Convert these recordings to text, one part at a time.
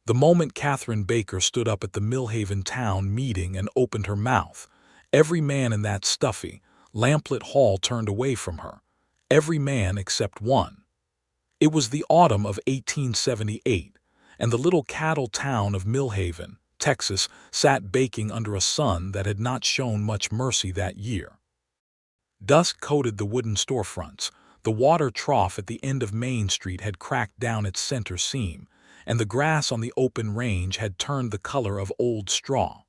The moment Catherine Baker stood up at the Millhaven town meeting and opened her mouth, every man in that stuffy, lamplit hall turned away from her. Every man except one. It was the autumn of 1878, and the little cattle town of Millhaven, Texas, sat baking under a sun that had not shown much mercy that year. Dusk coated the wooden storefronts. The water trough at the end of Main Street had cracked down its center seam, and the grass on the open range had turned the color of old straw.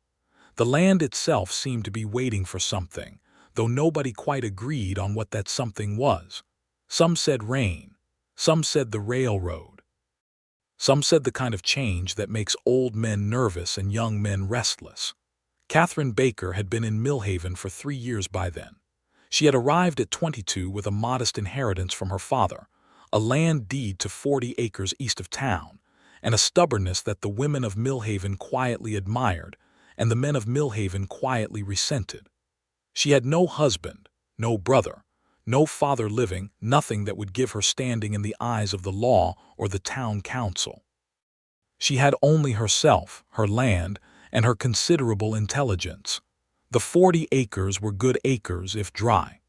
The land itself seemed to be waiting for something, though nobody quite agreed on what that something was. Some said rain. Some said the railroad. Some said the kind of change that makes old men nervous and young men restless. Catherine Baker had been in Millhaven for 3 years by then. She had arrived at 22 with a modest inheritance from her father, a land deed to 40 acres east of town, and a stubbornness that the women of Millhaven quietly admired and the men of Millhaven quietly resented. She had no husband, no brother, no father living, nothing that would give her standing in the eyes of the law or the town council. She had only herself, her land, and her considerable intelligence. The 40 acres were good acres if dry.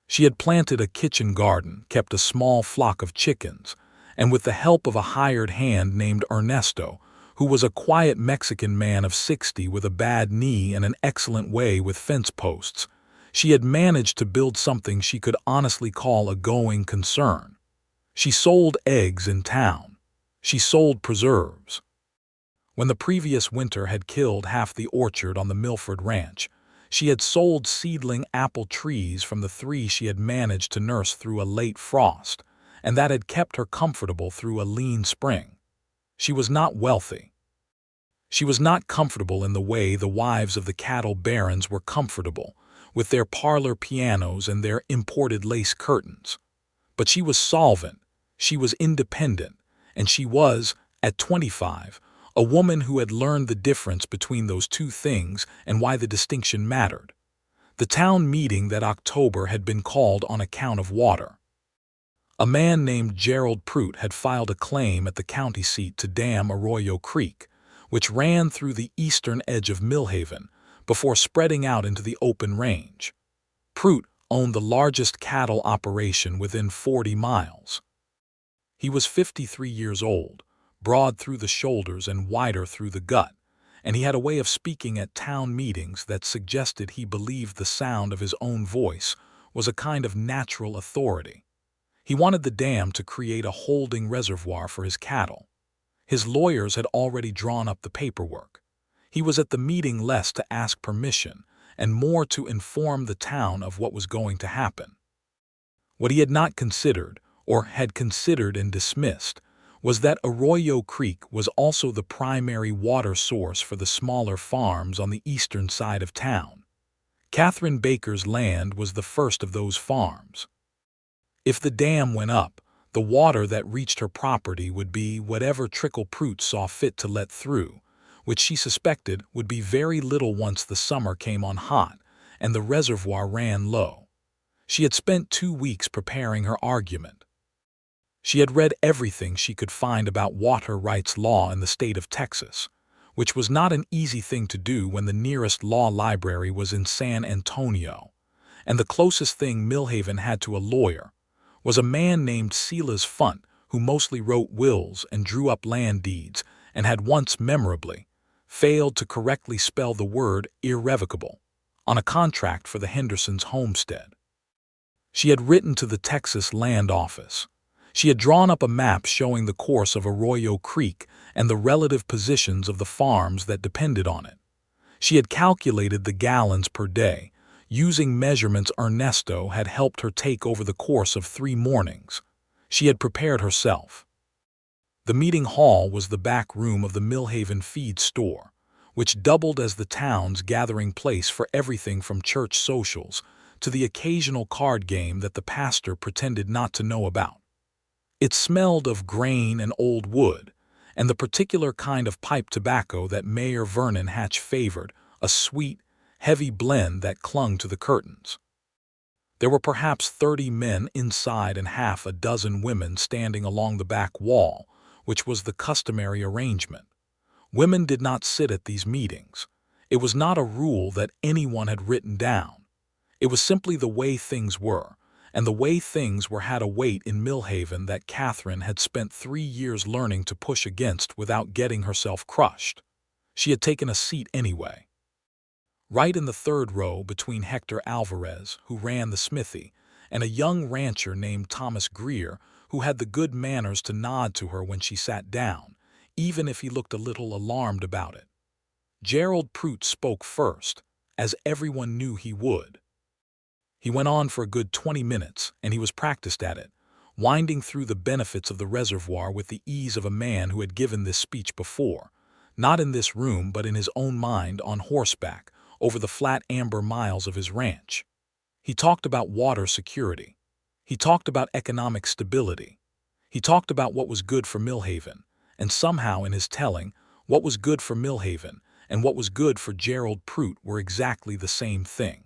She had planted a kitchen garden, kept a small flock of chickens, and with the help of a hired hand named Ernesto, who was a quiet Mexican man of 60 with a bad knee and an excellent way with fence posts, she had managed to build something she could honestly call a going concern. She sold eggs in town. She sold preserves. When the previous winter had killed half the orchard on the Milford Ranch, she had sold seedling apple trees from the 3 she had managed to nurse through a late frost, and that had kept her comfortable through a lean spring. She was not wealthy. She was not comfortable in the way the wives of the cattle barons were comfortable, with their parlor pianos and their imported lace curtains. But she was solvent, she was independent, and she was, at 25, a woman who had learned the difference between those two things and why the distinction mattered. The town meeting that October had been called on account of water. A man named Gerald Prout had filed a claim at the county seat to dam Arroyo Creek, which ran through the eastern edge of Millhaven, before spreading out into the open range. Prout owned the largest cattle operation within 40 miles. He was 53 years old, broad through the shoulders and wider through the gut, and he had a way of speaking at town meetings that suggested he believed the sound of his own voice was a kind of natural authority. He wanted the dam to create a holding reservoir for his cattle. His lawyers had already drawn up the paperwork. He was at the meeting less to ask permission and more to inform the town of what was going to happen. What he had not considered, or had considered and dismissed, was that Arroyo Creek was also the primary water source for the smaller farms on the eastern side of town. Catherine Baker's land was the first of those farms. If the dam went up, the water that reached her property would be whatever trickle Prout saw fit to let through, which she suspected would be very little once the summer came on hot and the reservoir ran low. She had spent 2 weeks preparing her argument. She had read everything she could find about water rights law in the state of Texas, which was not an easy thing to do when the nearest law library was in San Antonio, and the closest thing Millhaven had to a lawyer was a man named Silas Funt, who mostly wrote wills and drew up land deeds and had once memorably failed to correctly spell the word irrevocable on a contract for the Hendersons' homestead. She had written to the Texas Land Office. She had drawn up a map showing the course of Arroyo Creek and the relative positions of the farms that depended on it. She had calculated the gallons per day, using measurements Ernesto had helped her take over the course of 3 mornings. She had prepared herself. The meeting hall was the back room of the Millhaven feed store, which doubled as the town's gathering place for everything from church socials to the occasional card game that the pastor pretended not to know about. It smelled of grain and old wood, and the particular kind of pipe tobacco that Mayor Vernon Hatch favored, a sweet, heavy blend that clung to the curtains. There were perhaps 30 men inside and half a dozen women standing along the back wall, which was the customary arrangement. Women did not sit at these meetings. It was not a rule that anyone had written down. It was simply the way things were, and the way things were had a weight in Millhaven that Catherine had spent 3 years learning to push against without getting herself crushed. She had taken a seat anyway. Right in the third row between Hector Alvarez, who ran the smithy, and a young rancher named Thomas Greer, who had the good manners to nod to her when she sat down, even if he looked a little alarmed about it. Gerald Prout spoke first, as everyone knew he would. He went on for a good 20 minutes, and he was practiced at it, winding through the benefits of the reservoir with the ease of a man who had given this speech before, not in this room but in his own mind on horseback, over the flat amber miles of his ranch. He talked about water security. He talked about economic stability. He talked about what was good for Millhaven, and somehow in his telling, what was good for Millhaven and what was good for Gerald Prout were exactly the same thing.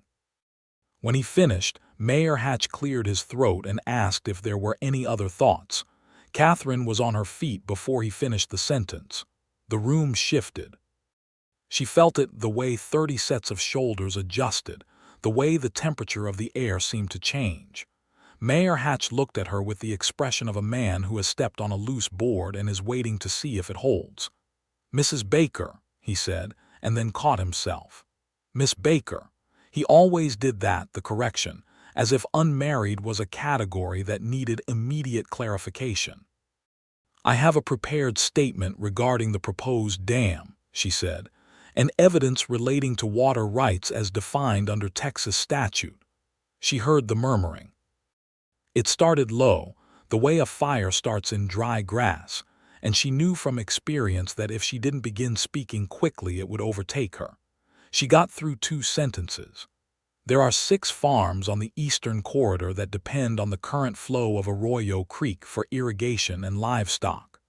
When he finished, Mayor Hatch cleared his throat and asked if there were any other thoughts. Catherine was on her feet before he finished the sentence. The room shifted. She felt it the way 30 sets of shoulders adjusted, the way the temperature of the air seemed to change. Mayor Hatch looked at her with the expression of a man who has stepped on a loose board and is waiting to see if it holds. "Mrs. Baker," he said, and then caught himself. "Miss Baker." He always did that, the correction, as if unmarried was a category that needed immediate clarification. "I have a prepared statement regarding the proposed dam," she said, "and evidence relating to water rights as defined under Texas statute." She heard the murmuring. It started low, the way a fire starts in dry grass, and she knew from experience that if she didn't begin speaking quickly it would overtake her. She got through 2 sentences. "There are 6 farms on the eastern corridor that depend on the current flow of Arroyo Creek for irrigation and livestock.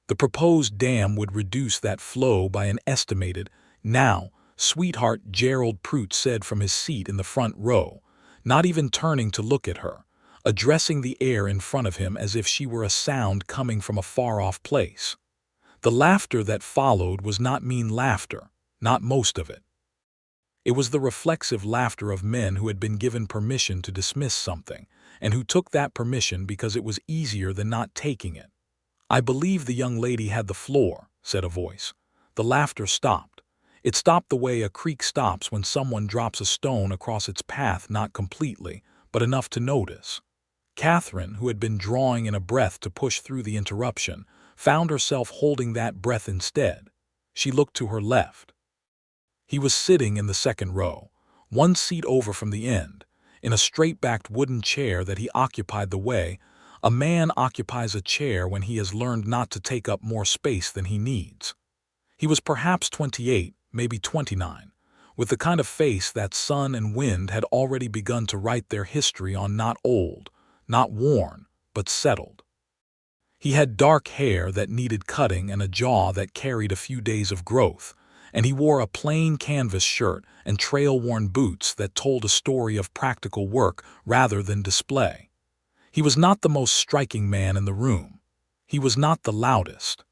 The proposed dam would reduce that flow by an estimated, now, sweetheart," Gerald Prout said from his seat in the front row, not even turning to look at her, addressing the air in front of him as if she were a sound coming from a far-off place. The laughter that followed was not mean laughter, not most of it. It was the reflexive laughter of men who had been given permission to dismiss something, and who took that permission because it was easier than not taking it. "I believe the young lady had the floor," said a voice. The laughter stopped. It stopped the way a creek stops when someone drops a stone across its path, not completely, but enough to notice. Catherine, who had been drawing in a breath to push through the interruption, found herself holding that breath instead. She looked to her left. He was sitting in the second row, 1 seat over from the end, in a straight-backed wooden chair that he occupied the way a man occupies a chair when he has learned not to take up more space than he needs. He was perhaps 28, maybe 29, with the kind of face that sun and wind had already begun to write their history on, not old, not worn, but settled. He had dark hair that needed cutting and a jaw that carried a few days of growth, and he wore a plain canvas shirt and trail-worn boots that told a story of practical work rather than display. He was not the most striking man in the room. He was not the loudest.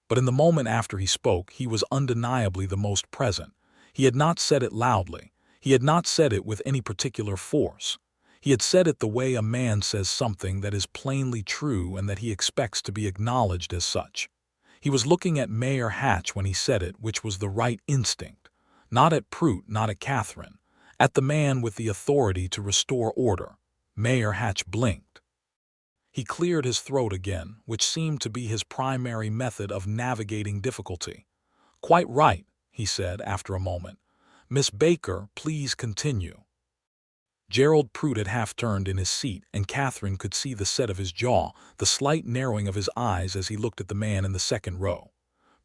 But in the moment after he spoke, he was undeniably the most present. He had not said it loudly. He had not said it with any particular force. He had said it the way a man says something that is plainly true and that he expects to be acknowledged as such. He was looking at Mayor Hatch when he said it, which was the right instinct. Not at Prout, not at Catherine. At the man with the authority to restore order. Mayor Hatch blinked. He cleared his throat again, which seemed to be his primary method of navigating difficulty. "Quite right," he said after a moment. "Miss Baker, please continue." Gerald Prout had half-turned in his seat, and Catherine could see the set of his jaw, the slight narrowing of his eyes as he looked at the man in the second row.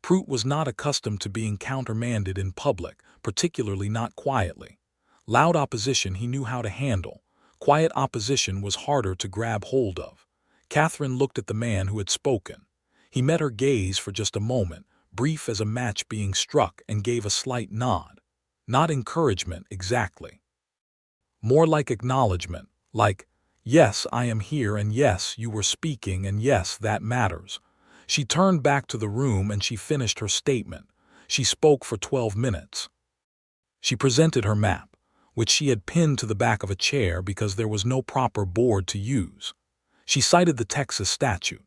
Prout was not accustomed to being countermanded in public, particularly not quietly. Loud opposition he knew how to handle. Quiet opposition was harder to grab hold of. Catherine looked at the man who had spoken. He met her gaze for just a moment, brief as a match being struck, and gave a slight nod. Not encouragement, exactly. More like acknowledgement, like, "Yes, I am here, and yes, you were speaking, and yes, that matters." She turned back to the room and she finished her statement. She spoke for 12 minutes. She presented her map, which she had pinned to the back of a chair because there was no proper board to use. She cited the Texas statute.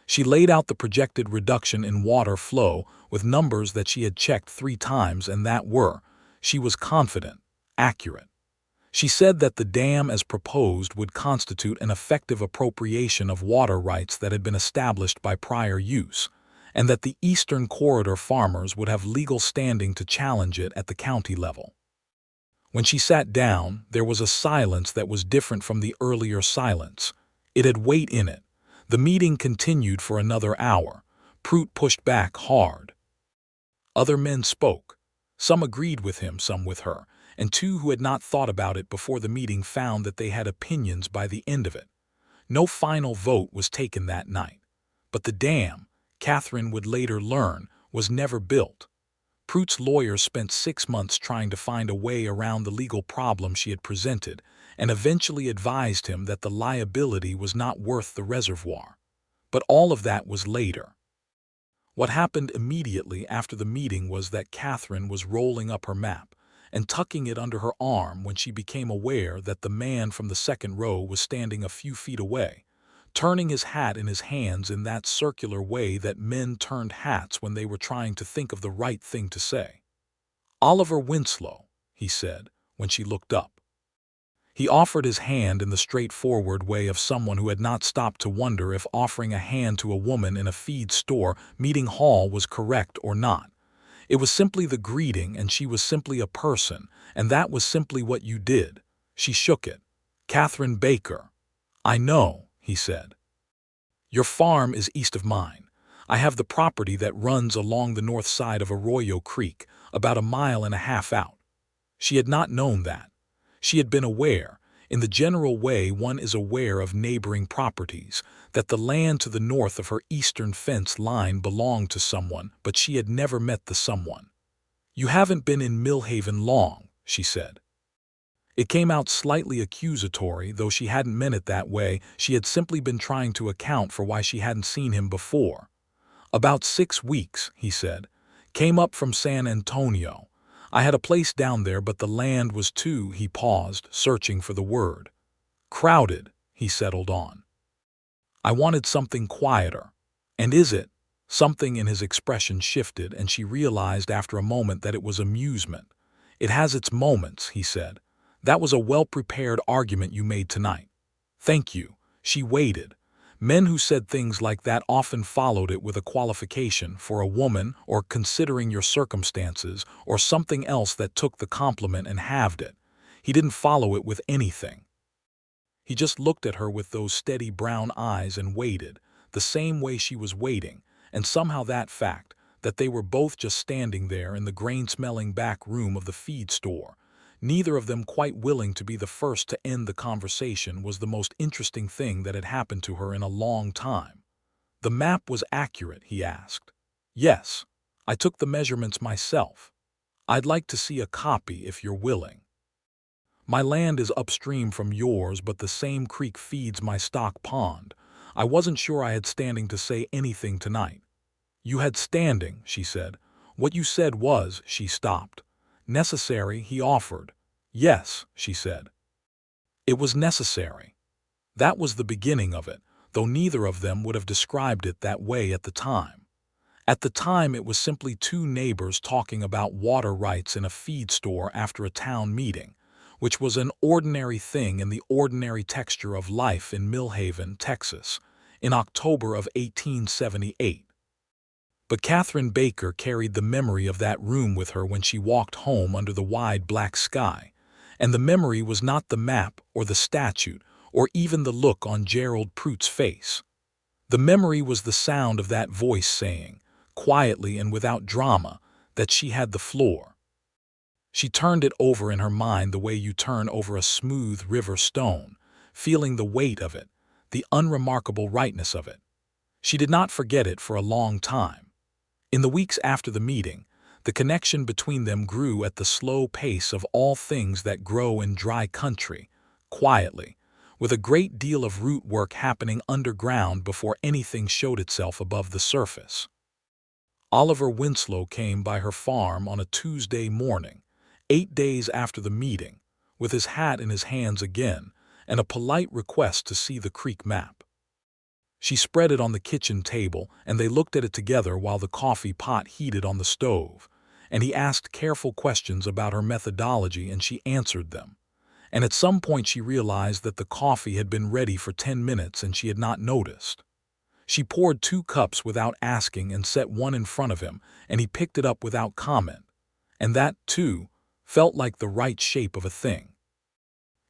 She laid out the projected reduction in water flow with numbers that she had checked 3 times and that were, she was confident, accurate. She said that the dam as proposed would constitute an effective appropriation of water rights that had been established by prior use, and that the Eastern Corridor farmers would have legal standing to challenge it at the county level. When she sat down, there was a silence that was different from the earlier silence. It had weight in it. The meeting continued for another hour. Prout pushed back hard. Other men spoke. Some agreed with him, some with her, and 2 who had not thought about it before the meeting found that they had opinions by the end of it. No final vote was taken that night. But the dam, Catherine would later learn, was never built. Prout's lawyers spent 6 months trying to find a way around the legal problem she had presented, and eventually advised him that the liability was not worth the reservoir. But all of that was later. What happened immediately after the meeting was that Catherine was rolling up her map and tucking it under her arm when she became aware that the man from the second row was standing a few feet away, turning his hat in his hands in that circular way that men turned hats when they were trying to think of the right thing to say. "Oliver Winslow," he said, when she looked up. He offered his hand in the straightforward way of someone who had not stopped to wonder if offering a hand to a woman in a feed store meeting hall was correct or not. It was simply the greeting, and she was simply a person, and that was simply what you did. She shook it. "Catherine Baker." "I know," he said. "Your farm is east of mine. I have the property that runs along the north side of Arroyo Creek, about 1.5 miles out." She had not known that. She had been aware, in the general way one is aware of neighboring properties, that the land to the north of her eastern fence line belonged to someone, but she had never met the someone. "You haven't been in Millhaven long," she said. It came out slightly accusatory, though she hadn't meant it that way. She had simply been trying to account for why she hadn't seen him before. "About 6 weeks," he said. "Came up from San Antonio. I had a place down there, but the land was too—" He paused, searching for the word. "Crowded," he settled on. "I wanted something quieter." "And is it?" Something in his expression shifted, and she realized after a moment that it was amusement. "It has its moments," he said. "That was a well-prepared argument you made tonight." "Thank you." She waited. Men who said things like that often followed it with a qualification, "for a woman," or "considering your circumstances," or something else that took the compliment and halved it. He didn't follow it with anything. He just looked at her with those steady brown eyes and waited, the same way she was waiting, and somehow that fact, that they were both just standing there in the grain-smelling back room of the feed store, neither of them quite willing to be the first to end the conversation, was the most interesting thing that had happened to her in a long time. "The map was accurate?" he asked. "Yes. I took the measurements myself. I'd like to see a copy if you're willing. My land is upstream from yours, but the same creek feeds my stock pond. I wasn't sure I had standing to say anything tonight." "You had standing," she said. "What you said was—" She stopped. "Necessary," he offered. "Yes," she said. It was necessary. That was the beginning of it, though neither of them would have described it that way at the time. At the time, it was simply 2 neighbors talking about water rights in a feed store after a town meeting, which was an ordinary thing in the ordinary texture of life in Millhaven, Texas, in October of 1878. But Catherine Baker carried the memory of that room with her when she walked home under the wide black sky, and the memory was not the map or the statute or even the look on Gerald Prout's face. The memory was the sound of that voice saying, quietly and without drama, that she had the floor. She turned it over in her mind the way you turn over a smooth river stone, feeling the weight of it, the unremarkable rightness of it. She did not forget it for a long time. In the weeks after the meeting, the connection between them grew at the slow pace of all things that grow in dry country, quietly, with a great deal of root work happening underground before anything showed itself above the surface. Oliver Winslow came by her farm on a Tuesday morning, 8 days after the meeting, with his hat in his hands again and a polite request to see the creek map. She spread it on the kitchen table, and they looked at it together while the coffee pot heated on the stove, and he asked careful questions about her methodology and she answered them. And at some point she realized that the coffee had been ready for 10 minutes and she had not noticed. She poured 2 cups without asking and set one in front of him, and he picked it up without comment. And that, too, felt like the right shape of a thing.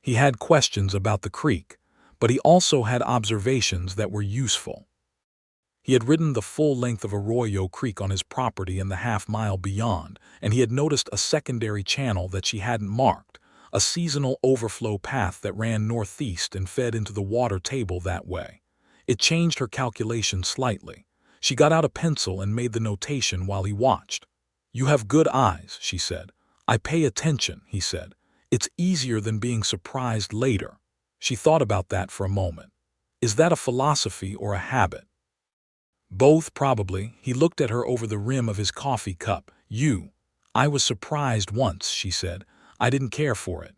He had questions about the creek, but he also had observations that were useful. He had ridden the full length of Arroyo Creek on his property and the half-mile beyond, and he had noticed a secondary channel that she hadn't marked, a seasonal overflow path that ran northeast and fed into the water table that way. It changed her calculation slightly. She got out a pencil and made the notation while he watched. "You have good eyes," she said. "I pay attention," he said. "It's easier than being surprised later." She thought about that for a moment. Is that a philosophy or a habit? Both, probably. He looked at her over the rim of his coffee cup. I was surprised once," she said. "I didn't care for it."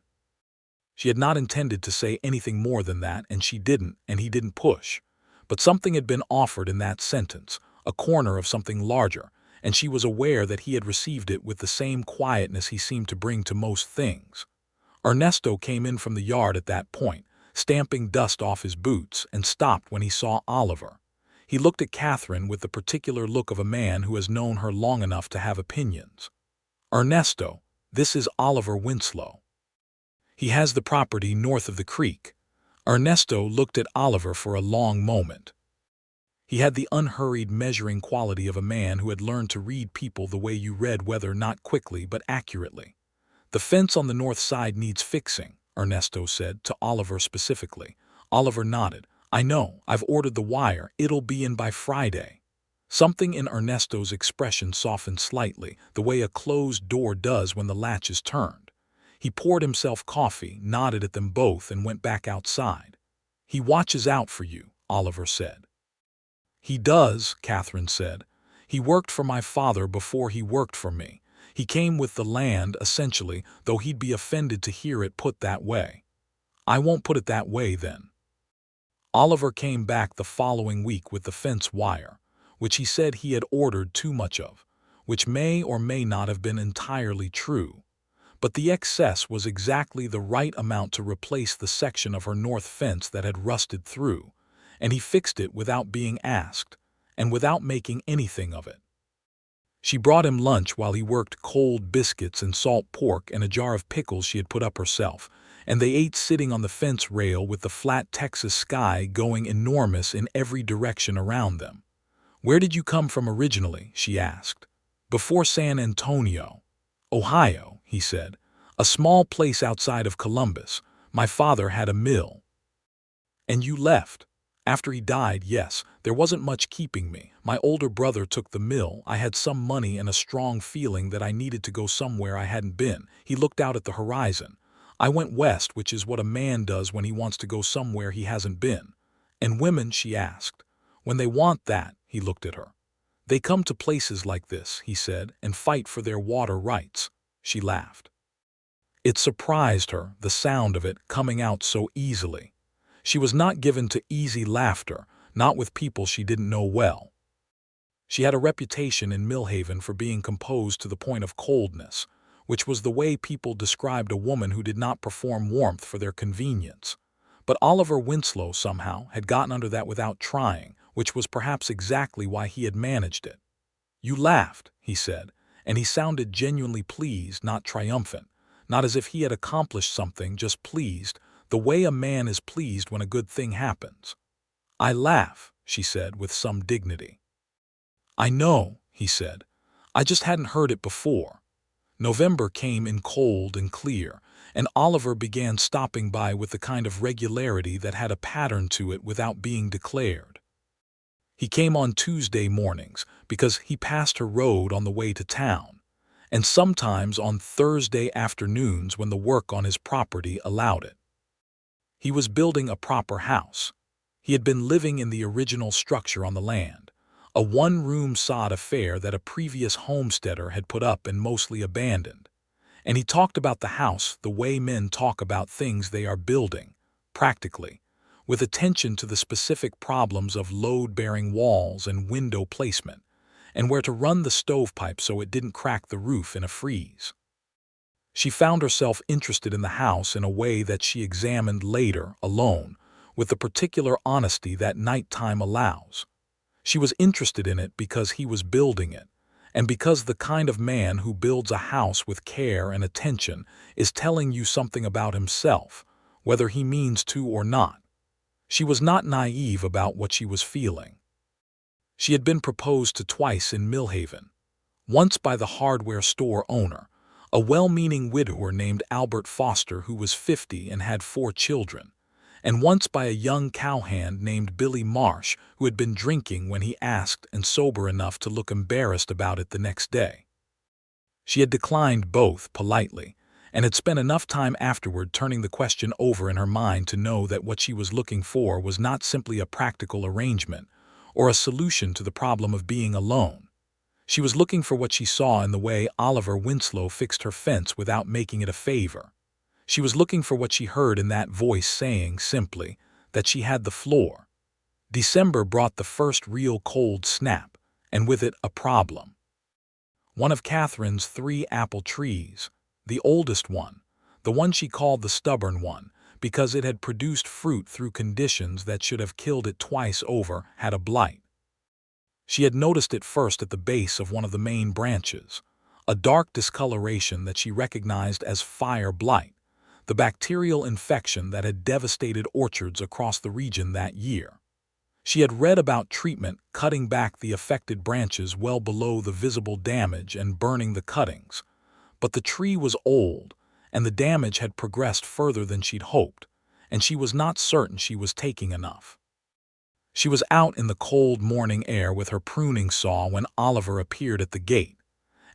She had not intended to say anything more than that, and she didn't, and he didn't push. But something had been offered in that sentence, a corner of something larger, and she was aware that he had received it with the same quietness he seemed to bring to most things. Ernesto came in from the yard at that point, stamping dust off his boots, and stopped when he saw Oliver. He looked at Catherine with the particular look of a man who has known her long enough to have opinions. "Ernesto, this is Oliver Winslow. He has the property north of the creek." Ernesto looked at Oliver for a long moment. He had the unhurried measuring quality of a man who had learned to read people the way you read weather, not quickly but accurately. "The fence on the north side needs fixing," Ernesto said, to Oliver specifically. Oliver nodded. "I know. I've ordered the wire. It'll be in by Friday." Something in Ernesto's expression softened slightly, the way a closed door does when the latch is turned. He poured himself coffee, nodded at them both, and went back outside. "He watches out for you," Oliver said. "He does," Catherine said. "He worked for my father before he worked for me. He came with the land, essentially, though he'd be offended to hear it put that way." "I won't put it that way, then." Oliver came back the following week with the fence wire, which he said he had ordered too much of, which may or may not have been entirely true. But the excess was exactly the right amount to replace the section of her north fence that had rusted through, and he fixed it without being asked, and without making anything of it. She brought him lunch while he worked cold biscuits and salt pork and a jar of pickles she had put up herself, and they ate sitting on the fence rail with the flat Texas sky going enormous in every direction around them. "Where did you come from originally?" she asked. "Before San Antonio." "Ohio," he said. "A small place outside of Columbus. My father had a mill." "And you left?" "After he died, yes. There wasn't much keeping me. My older brother took the mill. I had some money and a strong feeling that I needed to go somewhere I hadn't been." He looked out at the horizon. "I went west, which is what a man does when he wants to go somewhere he hasn't been." "And women?" she asked. "When they want that," he looked at her. "They come to places like this," he said, "and fight for their water rights." She laughed. It surprised her, the sound of it coming out so easily. She was not given to easy laughter, not with people she didn't know well. She had a reputation in Millhaven for being composed to the point of coldness, which was the way people described a woman who did not perform warmth for their convenience. But Oliver Winslow somehow had gotten under that without trying, which was perhaps exactly why he had managed it. "You laughed," he said, and he sounded genuinely pleased, not triumphant, not as if he had accomplished something, just pleased, the way a man is pleased when a good thing happens. "I laugh," she said with some dignity. "I know," he said. "I just hadn't heard it before." November came in cold and clear, and Oliver began stopping by with the kind of regularity that had a pattern to it without being declared. He came on Tuesday mornings because he passed her road on the way to town, and sometimes on Thursday afternoons when the work on his property allowed it. He was building a proper house. He had been living in the original structure on the land, a one-room sod affair that a previous homesteader had put up and mostly abandoned. And he talked about the house the way men talk about things they are building, practically, with attention to the specific problems of load-bearing walls and window placement, and where to run the stovepipe so it didn't crack the roof in a freeze. She found herself interested in the house in a way that she examined later, alone, with the particular honesty that nighttime allows. She was interested in it because he was building it, and because the kind of man who builds a house with care and attention is telling you something about himself, whether he means to or not. She was not naive about what she was feeling. She had been proposed to twice in Millhaven, once by the hardware store owner, a well-meaning widower named Albert Foster who was 50 and had 4 children, and once by a young cowhand named Billy Marsh who had been drinking when he asked and sober enough to look embarrassed about it the next day. She had declined both politely, and had spent enough time afterward turning the question over in her mind to know that what she was looking for was not simply a practical arrangement or a solution to the problem of being alone. She was looking for what she saw in the way Oliver Winslow fixed her fence without making it a favor. She was looking for what she heard in that voice saying, simply, that she had the floor. December brought the first real cold snap, and with it a problem. One of Catherine's 3 apple trees, the oldest one, the one she called the stubborn one, because it had produced fruit through conditions that should have killed it twice over, had a blight. She had noticed it first at the base of one of the main branches, a dark discoloration that she recognized as fire blight, the bacterial infection that had devastated orchards across the region that year. She had read about treatment cutting back the affected branches well below the visible damage and burning the cuttings, but the tree was old, and the damage had progressed further than she'd hoped, and she was not certain she was taking enough. She was out in the cold morning air with her pruning saw when Oliver appeared at the gate,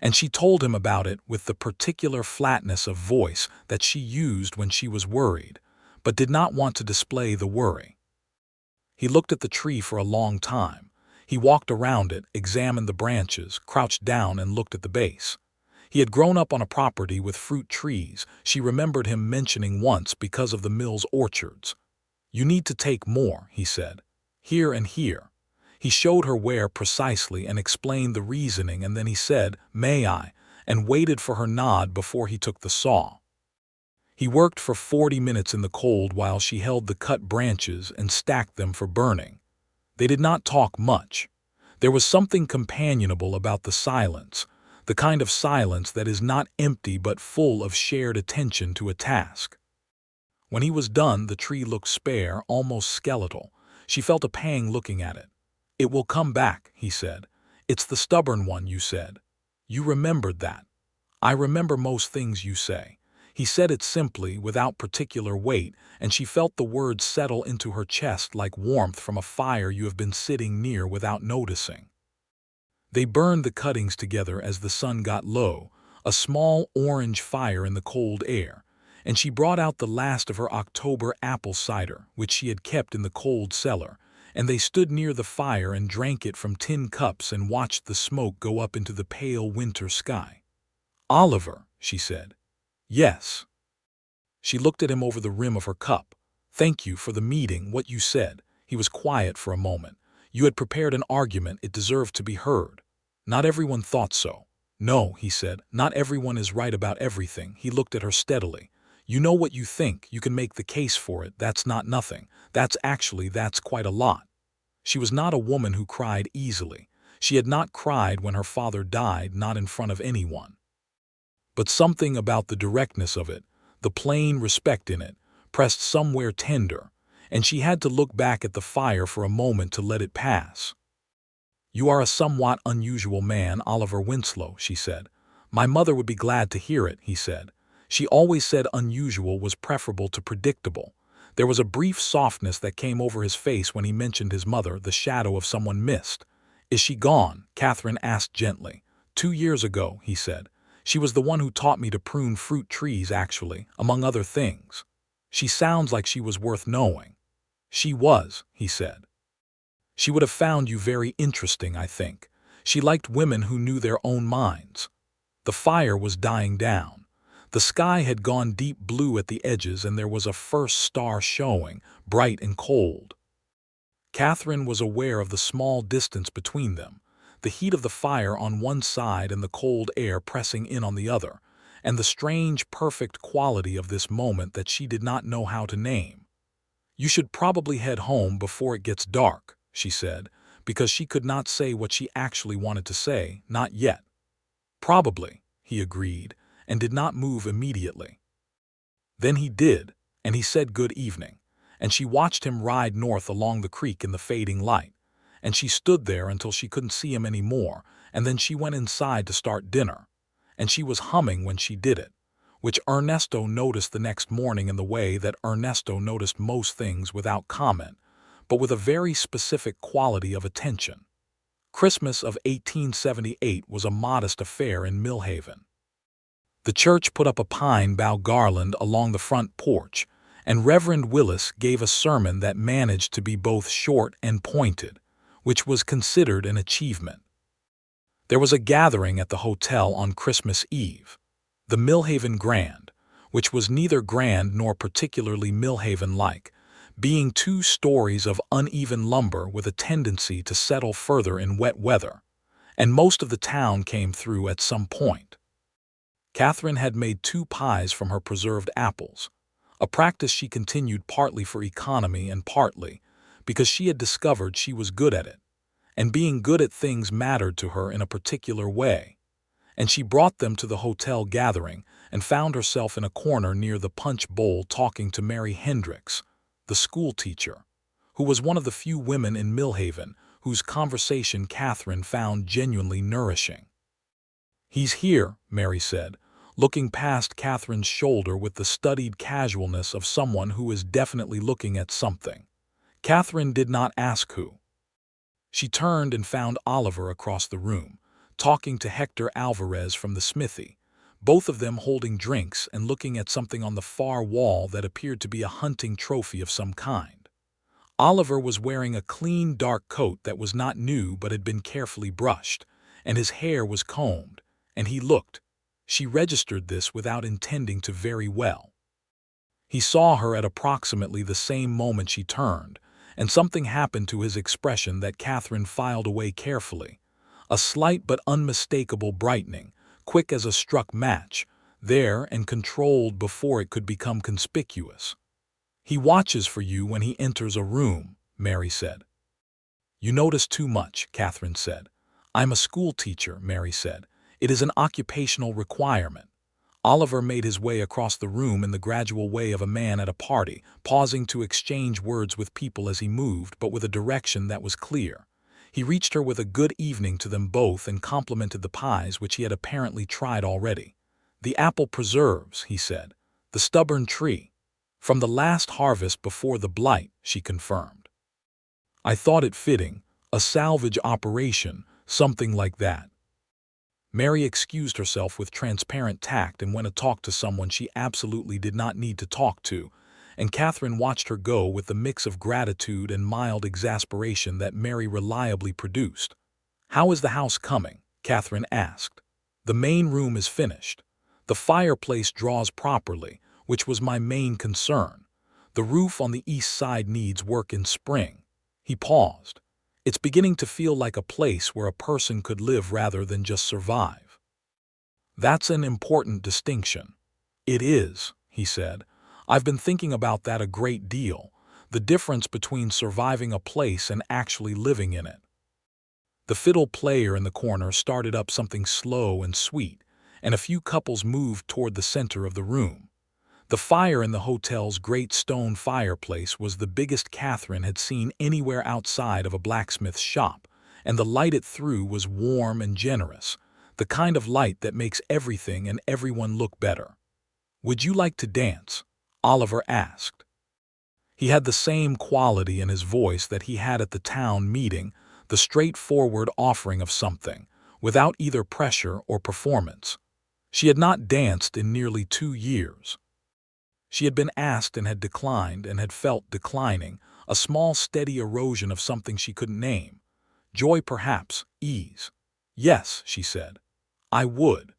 and she told him about it with the particular flatness of voice that she used when she was worried, but did not want to display the worry. He looked at the tree for a long time. He walked around it, examined the branches, crouched down and looked at the base. He had grown up on a property with fruit trees, she remembered him mentioning once because of the mill's orchards. "You need to take more," he said. "Here and here." He showed her where precisely and explained the reasoning, and then he said, "May I?" and waited for her nod before he took the saw. He worked for 40 minutes in the cold while she held the cut branches and stacked them for burning. They did not talk much. There was something companionable about the silence, the kind of silence that is not empty but full of shared attention to a task. When he was done, the tree looked spare, almost skeletal. She felt a pang looking at it. "It will come back," he said. "It's the stubborn one, you said. You remembered that." "I remember most things you say." He said it simply, without particular weight, and she felt the words settle into her chest like warmth from a fire you have been sitting near without noticing. They burned the cuttings together as the sun got low, a small orange fire in the cold air, and she brought out the last of her October apple cider, which she had kept in the cold cellar, and they stood near the fire and drank it from tin cups and watched the smoke go up into the pale winter sky. "Oliver," she said. "Yes." She looked at him over the rim of her cup. "Thank you for the meeting, what you said." He was quiet for a moment. "You had prepared an argument, it deserved to be heard." "Not everyone thought so." "No," he said, "not everyone is right about everything." He looked at her steadily. "You know what you think, you can make the case for it, that's not nothing. That's quite a lot." She was not a woman who cried easily. She had not cried when her father died, not in front of anyone. But something about the directness of it, the plain respect in it, pressed somewhere tender, and she had to look back at the fire for a moment to let it pass. "You are a somewhat unusual man, Oliver Winslow," she said. "My mother would be glad to hear it," he said. She always said unusual was preferable to predictable. There was a brief softness that came over his face when he mentioned his mother, the shadow of someone missed. "Is she gone?" Catherine asked gently. 2 years ago," he said. "She was the one who taught me to prune fruit trees, actually, among other things." She sounds like she was worth knowing." "She was," he said. "She would have found you very interesting, I think. She liked women who knew their own minds." The fire was dying down. The sky had gone deep blue at the edges, and there was a first star showing, bright and cold. Catherine was aware of the small distance between them, the heat of the fire on one side and the cold air pressing in on the other, and the strange, perfect quality of this moment that she did not know how to name. "You should probably head home before it gets dark," she said, because she could not say what she actually wanted to say, not yet. "Probably," he agreed, and did not move immediately. Then he did, and he said good evening, and she watched him ride north along the creek in the fading light, and she stood there until she couldn't see him any more, and then she went inside to start dinner, and she was humming when she did it, which Ernesto noticed the next morning in the way that Ernesto noticed most things without comment, but with a very specific quality of attention. Christmas of 1878 was a modest affair in Millhaven. The church put up a pine bough garland along the front porch, and Reverend Willis gave a sermon that managed to be both short and pointed, which was considered an achievement. There was a gathering at the hotel on Christmas Eve, the Millhaven Grand, which was neither grand nor particularly Millhaven-like, being 2 stories of uneven lumber with a tendency to settle further in wet weather, and most of the town came through at some point. Catherine had made 2 pies from her preserved apples, a practice she continued partly for economy and partly because she had discovered she was good at it, and being good at things mattered to her in a particular way, and she brought them to the hotel gathering and found herself in a corner near the punch bowl talking to Mary Hendricks, the school teacher, who was one of the few women in Millhaven whose conversation Catherine found genuinely nourishing. "He's here," Mary said, looking past Catherine's shoulder with the studied casualness of someone who is definitely looking at something. Catherine did not ask who. She turned and found Oliver across the room, talking to Hector Alvarez from the smithy, both of them holding drinks and looking at something on the far wall that appeared to be a hunting trophy of some kind. Oliver was wearing a clean dark coat that was not new but had been carefully brushed, and his hair was combed, and he looked. She registered this without intending to very well. He saw her at approximately the same moment she turned, and something happened to his expression that Catherine filed away carefully, a slight but unmistakable brightening, quick as a struck match, there and controlled before it could become conspicuous. "He watches for you when he enters a room," Mary said. "You notice too much," Catherine said. "I'm a school teacher," Mary said. "It is an occupational requirement." Oliver made his way across the room in the gradual way of a man at a party, pausing to exchange words with people as he moved, but with a direction that was clear. He reached her with a good evening to them both and complimented the pies which he had apparently tried already. "The apple preserves," he said. "The stubborn tree. From the last harvest before the blight," she confirmed. "I thought it fitting, a salvage operation, something like that." Mary excused herself with transparent tact and went to talk to someone she absolutely did not need to talk to, and Catherine watched her go with the mix of gratitude and mild exasperation that Mary reliably produced. "How is the house coming?" Catherine asked. "The main room is finished. The fireplace draws properly, which was my main concern. The roof on the east side needs work in spring." He paused. "It's beginning to feel like a place where a person could live rather than just survive." "That's an important distinction." "It is," he said. "I've been thinking about that a great deal, the difference between surviving a place and actually living in it." The fiddle player in the corner started up something slow and sweet, and a few couples moved toward the center of the room. The fire in the hotel's great stone fireplace was the biggest Catherine had seen anywhere outside of a blacksmith's shop, and the light it threw was warm and generous, the kind of light that makes everything and everyone look better. "Would you like to dance?" Oliver asked. He had the same quality in his voice that he had at the town meeting, the straightforward offering of something, without either pressure or performance. She had not danced in nearly 2 years. She had been asked and had declined and had felt declining, a small steady erosion of something she couldn't name. Joy perhaps, ease. Yes, she said. I would.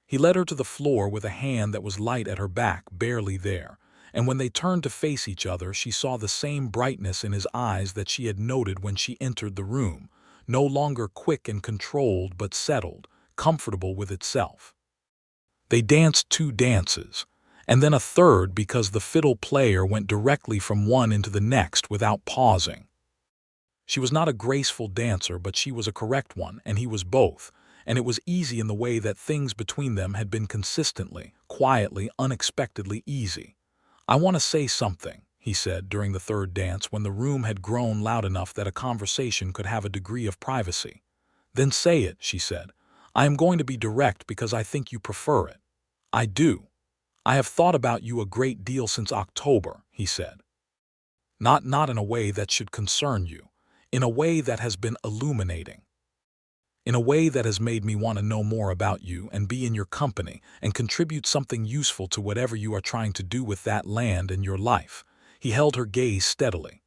He led her to the floor with a hand that was light at her back, barely there, and when they turned to face each other she saw the same brightness in his eyes that she had noted when she entered the room, no longer quick and controlled but settled, comfortable with itself. They danced 2 dances, and then a third because the fiddle player went directly from one into the next without pausing. She was not a graceful dancer, but she was a correct one, and he was both, and it was easy in the way that things between them had been consistently, quietly, unexpectedly easy. I want to say something, he said during the third dance when the room had grown loud enough that a conversation could have a degree of privacy. Then say it, she said. I am going to be direct because I think you prefer it. I do. I have thought about you a great deal since October, he said. Not in a way that should concern you, in a way that has been illuminating. In a way that has made me want to know more about you and be in your company and contribute something useful to whatever you are trying to do with that land and your life. He held her gaze steadily.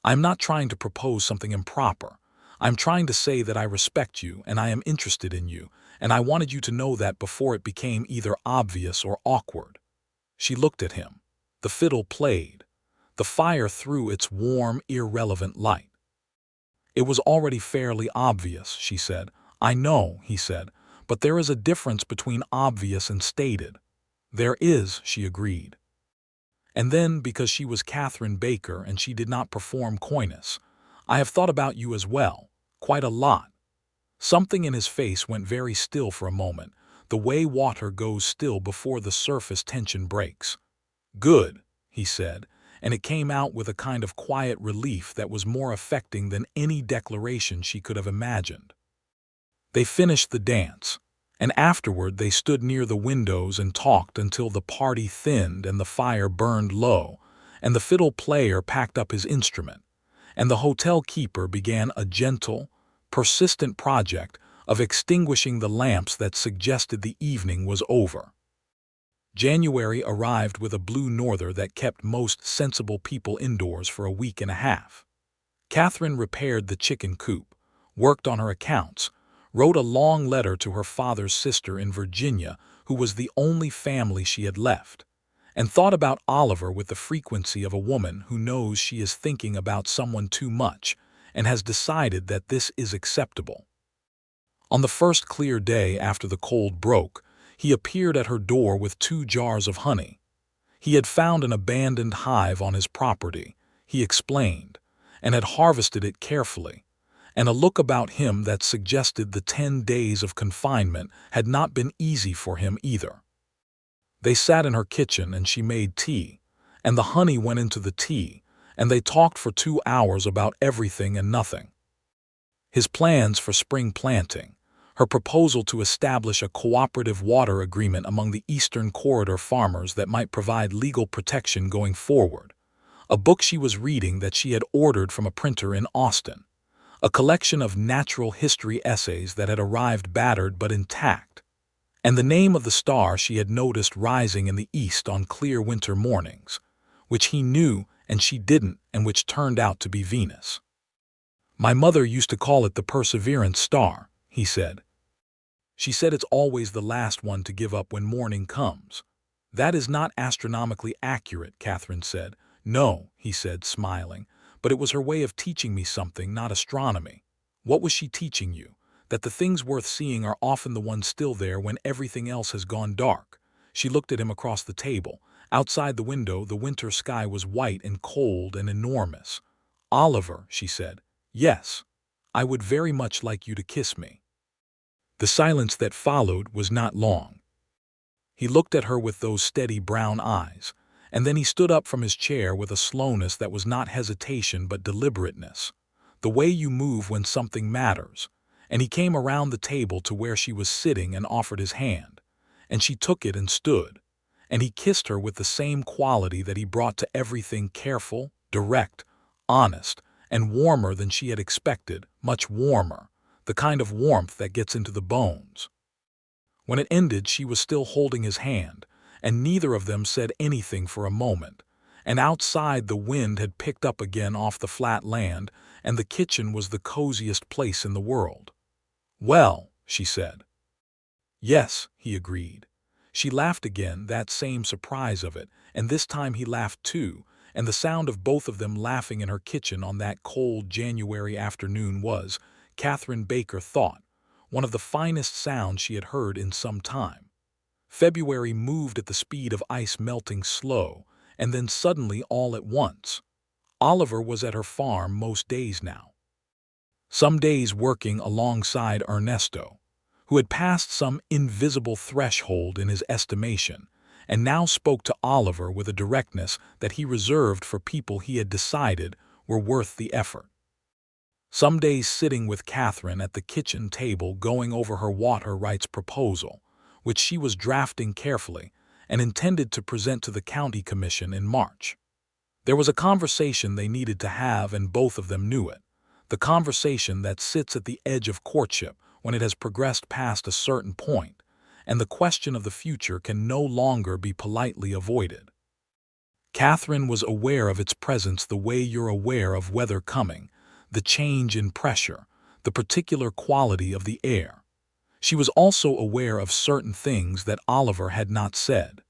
I'm not trying to propose something improper. I'm trying to say that I respect you and I am interested in you, and I wanted you to know that before it became either obvious or awkward. She looked at him. The fiddle played. The fire threw its warm, irrelevant light. It was already fairly obvious, she said. I know, he said, but there is a difference between obvious and stated. There is, she agreed. And then, because she was Catherine Baker and she did not perform coyness, I have thought about you as well, quite a lot. Something in his face went very still for a moment, the way water goes still before the surface tension breaks. Good, he said, and it came out with a kind of quiet relief that was more affecting than any declaration she could have imagined. They finished the dance, and afterward they stood near the windows and talked until the party thinned and the fire burned low, and the fiddle player packed up his instrument, and the hotel keeper began a gentle, persistent project of extinguishing the lamps that suggested the evening was over. January arrived with a blue norther that kept most sensible people indoors for a week and a half. Catherine repaired the chicken coop, worked on her accounts, wrote a long letter to her father's sister in Virginia, who was the only family she had left, and thought about Oliver with the frequency of a woman who knows she is thinking about someone too much and has decided that this is acceptable. On the first clear day after the cold broke, he appeared at her door with 2 jars of honey. He had found an abandoned hive on his property, he explained, and had harvested it carefully, and a look about him that suggested the 10 days of confinement had not been easy for him either. They sat in her kitchen and she made tea, and the honey went into the tea, and they talked for 2 hours about everything and nothing. His plans for spring planting, her proposal to establish a cooperative water agreement among the Eastern Corridor farmers that might provide legal protection going forward, a book she was reading that she had ordered from a printer in Austin, a collection of natural history essays that had arrived battered but intact, and the name of the star she had noticed rising in the east on clear winter mornings, which he knew and she didn't, and which turned out to be Venus. My mother used to call it the Perseverance Star, he said. She said it's always the last one to give up when morning comes. That is not astronomically accurate, Catherine said. No, he said, smiling, but it was her way of teaching me something, not astronomy. What was she teaching you? That the things worth seeing are often the ones still there when everything else has gone dark. She looked at him across the table. Outside the window, the winter sky was white and cold and enormous. Oliver, she said, yes, I would very much like you to kiss me. The silence that followed was not long. He looked at her with those steady brown eyes, and then he stood up from his chair with a slowness that was not hesitation but deliberateness, the way you move when something matters, and he came around the table to where she was sitting and offered his hand, and she took it and stood, and he kissed her with the same quality that he brought to everything, careful, direct, honest, and warmer than she had expected, much warmer, the kind of warmth that gets into the bones. When it ended, she was still holding his hand, and neither of them said anything for a moment. And outside the wind had picked up again off the flat land, and the kitchen was the coziest place in the world. "Well," she said. "Yes," he agreed. She laughed again, that same surprise of it, and this time he laughed too, and the sound of both of them laughing in her kitchen on that cold January afternoon was, Catherine Baker thought, one of the finest sounds she had heard in some time. February moved at the speed of ice melting slow, and then suddenly all at once. Oliver was at her farm most days now. Some days working alongside Ernesto, who had passed some invisible threshold in his estimation, and now spoke to Oliver with a directness that he reserved for people he had decided were worth the effort. Some days sitting with Catherine at the kitchen table going over her water rights proposal, which she was drafting carefully and intended to present to the county commission in March. There was a conversation they needed to have, and both of them knew it. The conversation that sits at the edge of courtship when it has progressed past a certain point, and the question of the future can no longer be politely avoided. Catherine was aware of its presence the way you're aware of weather coming, the change in pressure, the particular quality of the air. She was also aware of certain things that Oliver had not said.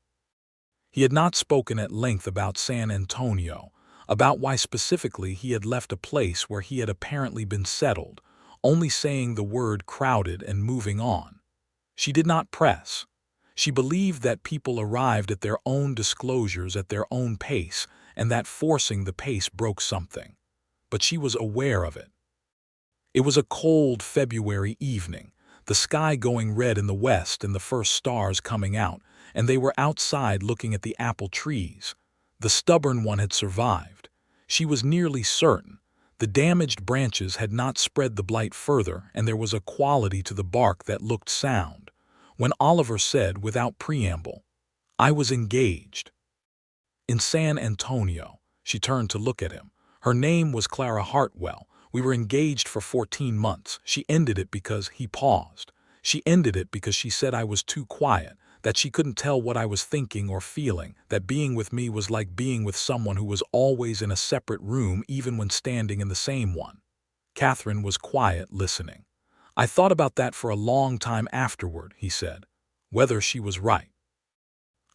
He had not spoken at length about San Antonio, about why specifically he had left a place where he had apparently been settled, only saying the word crowded and moving on. She did not press. She believed that people arrived at their own disclosures at their own pace, and that forcing the pace broke something. But she was aware of it. It was a cold February evening, the sky going red in the west and the first stars coming out, and they were outside looking at the apple trees. The stubborn one had survived. She was nearly certain. The damaged branches had not spread the blight further, and there was a quality to the bark that looked sound. When Oliver said, without preamble, "I was engaged in San Antonio," she turned to look at him. Her name was Clara Hartwell. "We were engaged for 14 months. She ended it because," he paused. "She ended it because she said I was too quiet, that she couldn't tell what I was thinking or feeling, that being with me was like being with someone who was always in a separate room even when standing in the same one." Catherine was quiet, listening. "I thought about that for a long time afterward," he said, "whether she was right.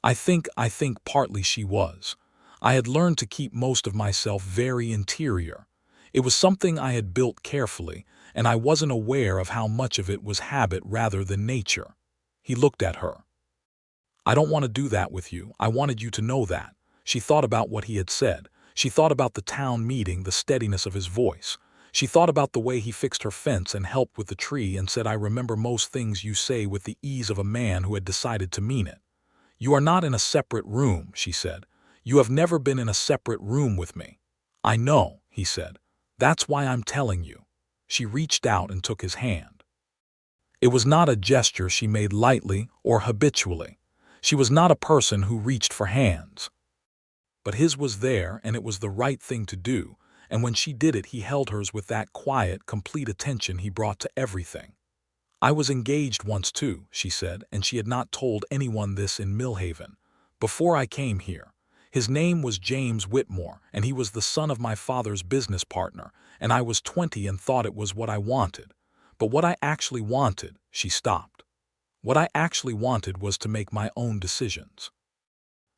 I think partly she was. I had learned to keep most of myself very interior. It was something I had built carefully, and I wasn't aware of how much of it was habit rather than nature." He looked at her. "I don't want to do that with you. I wanted you to know that." She thought about what he had said. She thought about the town meeting, the steadiness of his voice. She thought about the way he fixed her fence and helped with the tree and said, "I remember most things you say," with the ease of a man who had decided to mean it. "You are not in a separate room," she said. "You have never been in a separate room with me." "I know," he said. "That's why I'm telling you." She reached out and took his hand. It was not a gesture she made lightly or habitually. She was not a person who reached for hands. But his was there, and it was the right thing to do, and when she did it he held hers with that quiet, complete attention he brought to everything. "I was engaged once too," she said, and she had not told anyone this in Millhaven. "Before I came here. His name was James Whitmore, and he was the son of my father's business partner, and I was 20 and thought it was what I wanted. But what I actually wanted," she stopped. "What I actually wanted was to make my own decisions.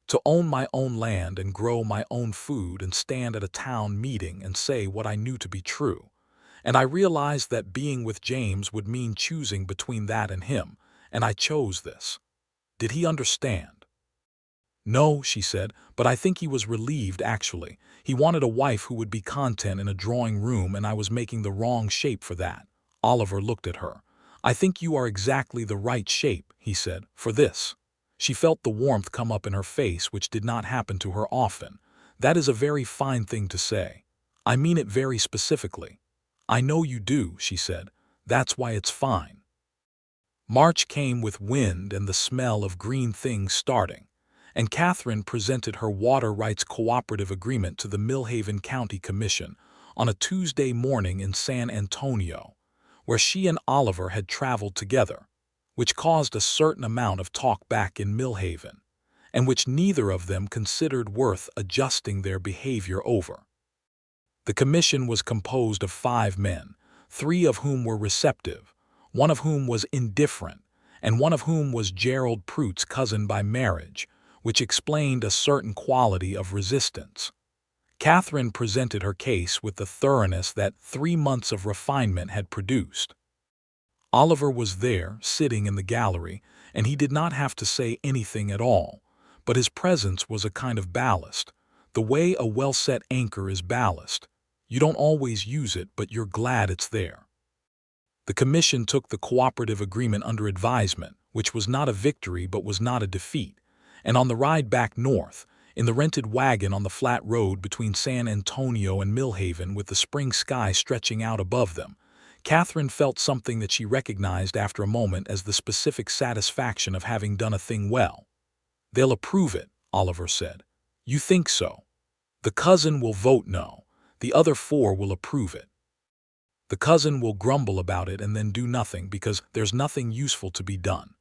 To own my own land and grow my own food and stand at a town meeting and say what I knew to be true. And I realized that being with James would mean choosing between that and him, and I chose this." Did he understand? "No," she said, "but I think he was relieved actually. He wanted a wife who would be content in a drawing room, and I was making the wrong shape for that." Oliver looked at her. "I think you are exactly the right shape," he said, "for this." She felt the warmth come up in her face, which did not happen to her often. "That is a very fine thing to say. I mean it very specifically." "I know you do," she said. "That's why it's fine." March came with wind and the smell of green things starting, and Catherine presented her water rights cooperative agreement to the Millhaven County Commission on a Tuesday morning in San Antonio, where she and Oliver had traveled together, which caused a certain amount of talk back in Millhaven. and which neither of them considered worth adjusting their behavior over. The commission was composed of 5 men, 3 of whom were receptive, 1 of whom was indifferent, and 1 of whom was Gerald Prutt's cousin by marriage, which explained a certain quality of resistance. Catherine presented her case with the thoroughness that 3 months of refinement had produced. Oliver was there, sitting in the gallery, and he did not have to say anything at all, but his presence was a kind of ballast, the way a well-set anchor is ballast. You don't always use it, but you're glad it's there. The commission took the cooperative agreement under advisement, which was not a victory but was not a defeat, and on the ride back north, in the rented wagon on the flat road between San Antonio and Millhaven with the spring sky stretching out above them, Catherine felt something that she recognized after a moment as the specific satisfaction of having done a thing well. "They'll approve it," Oliver said. "You think so? The cousin will vote no. The other 4 will approve it. The cousin will grumble about it and then do nothing because there's nothing useful to be done."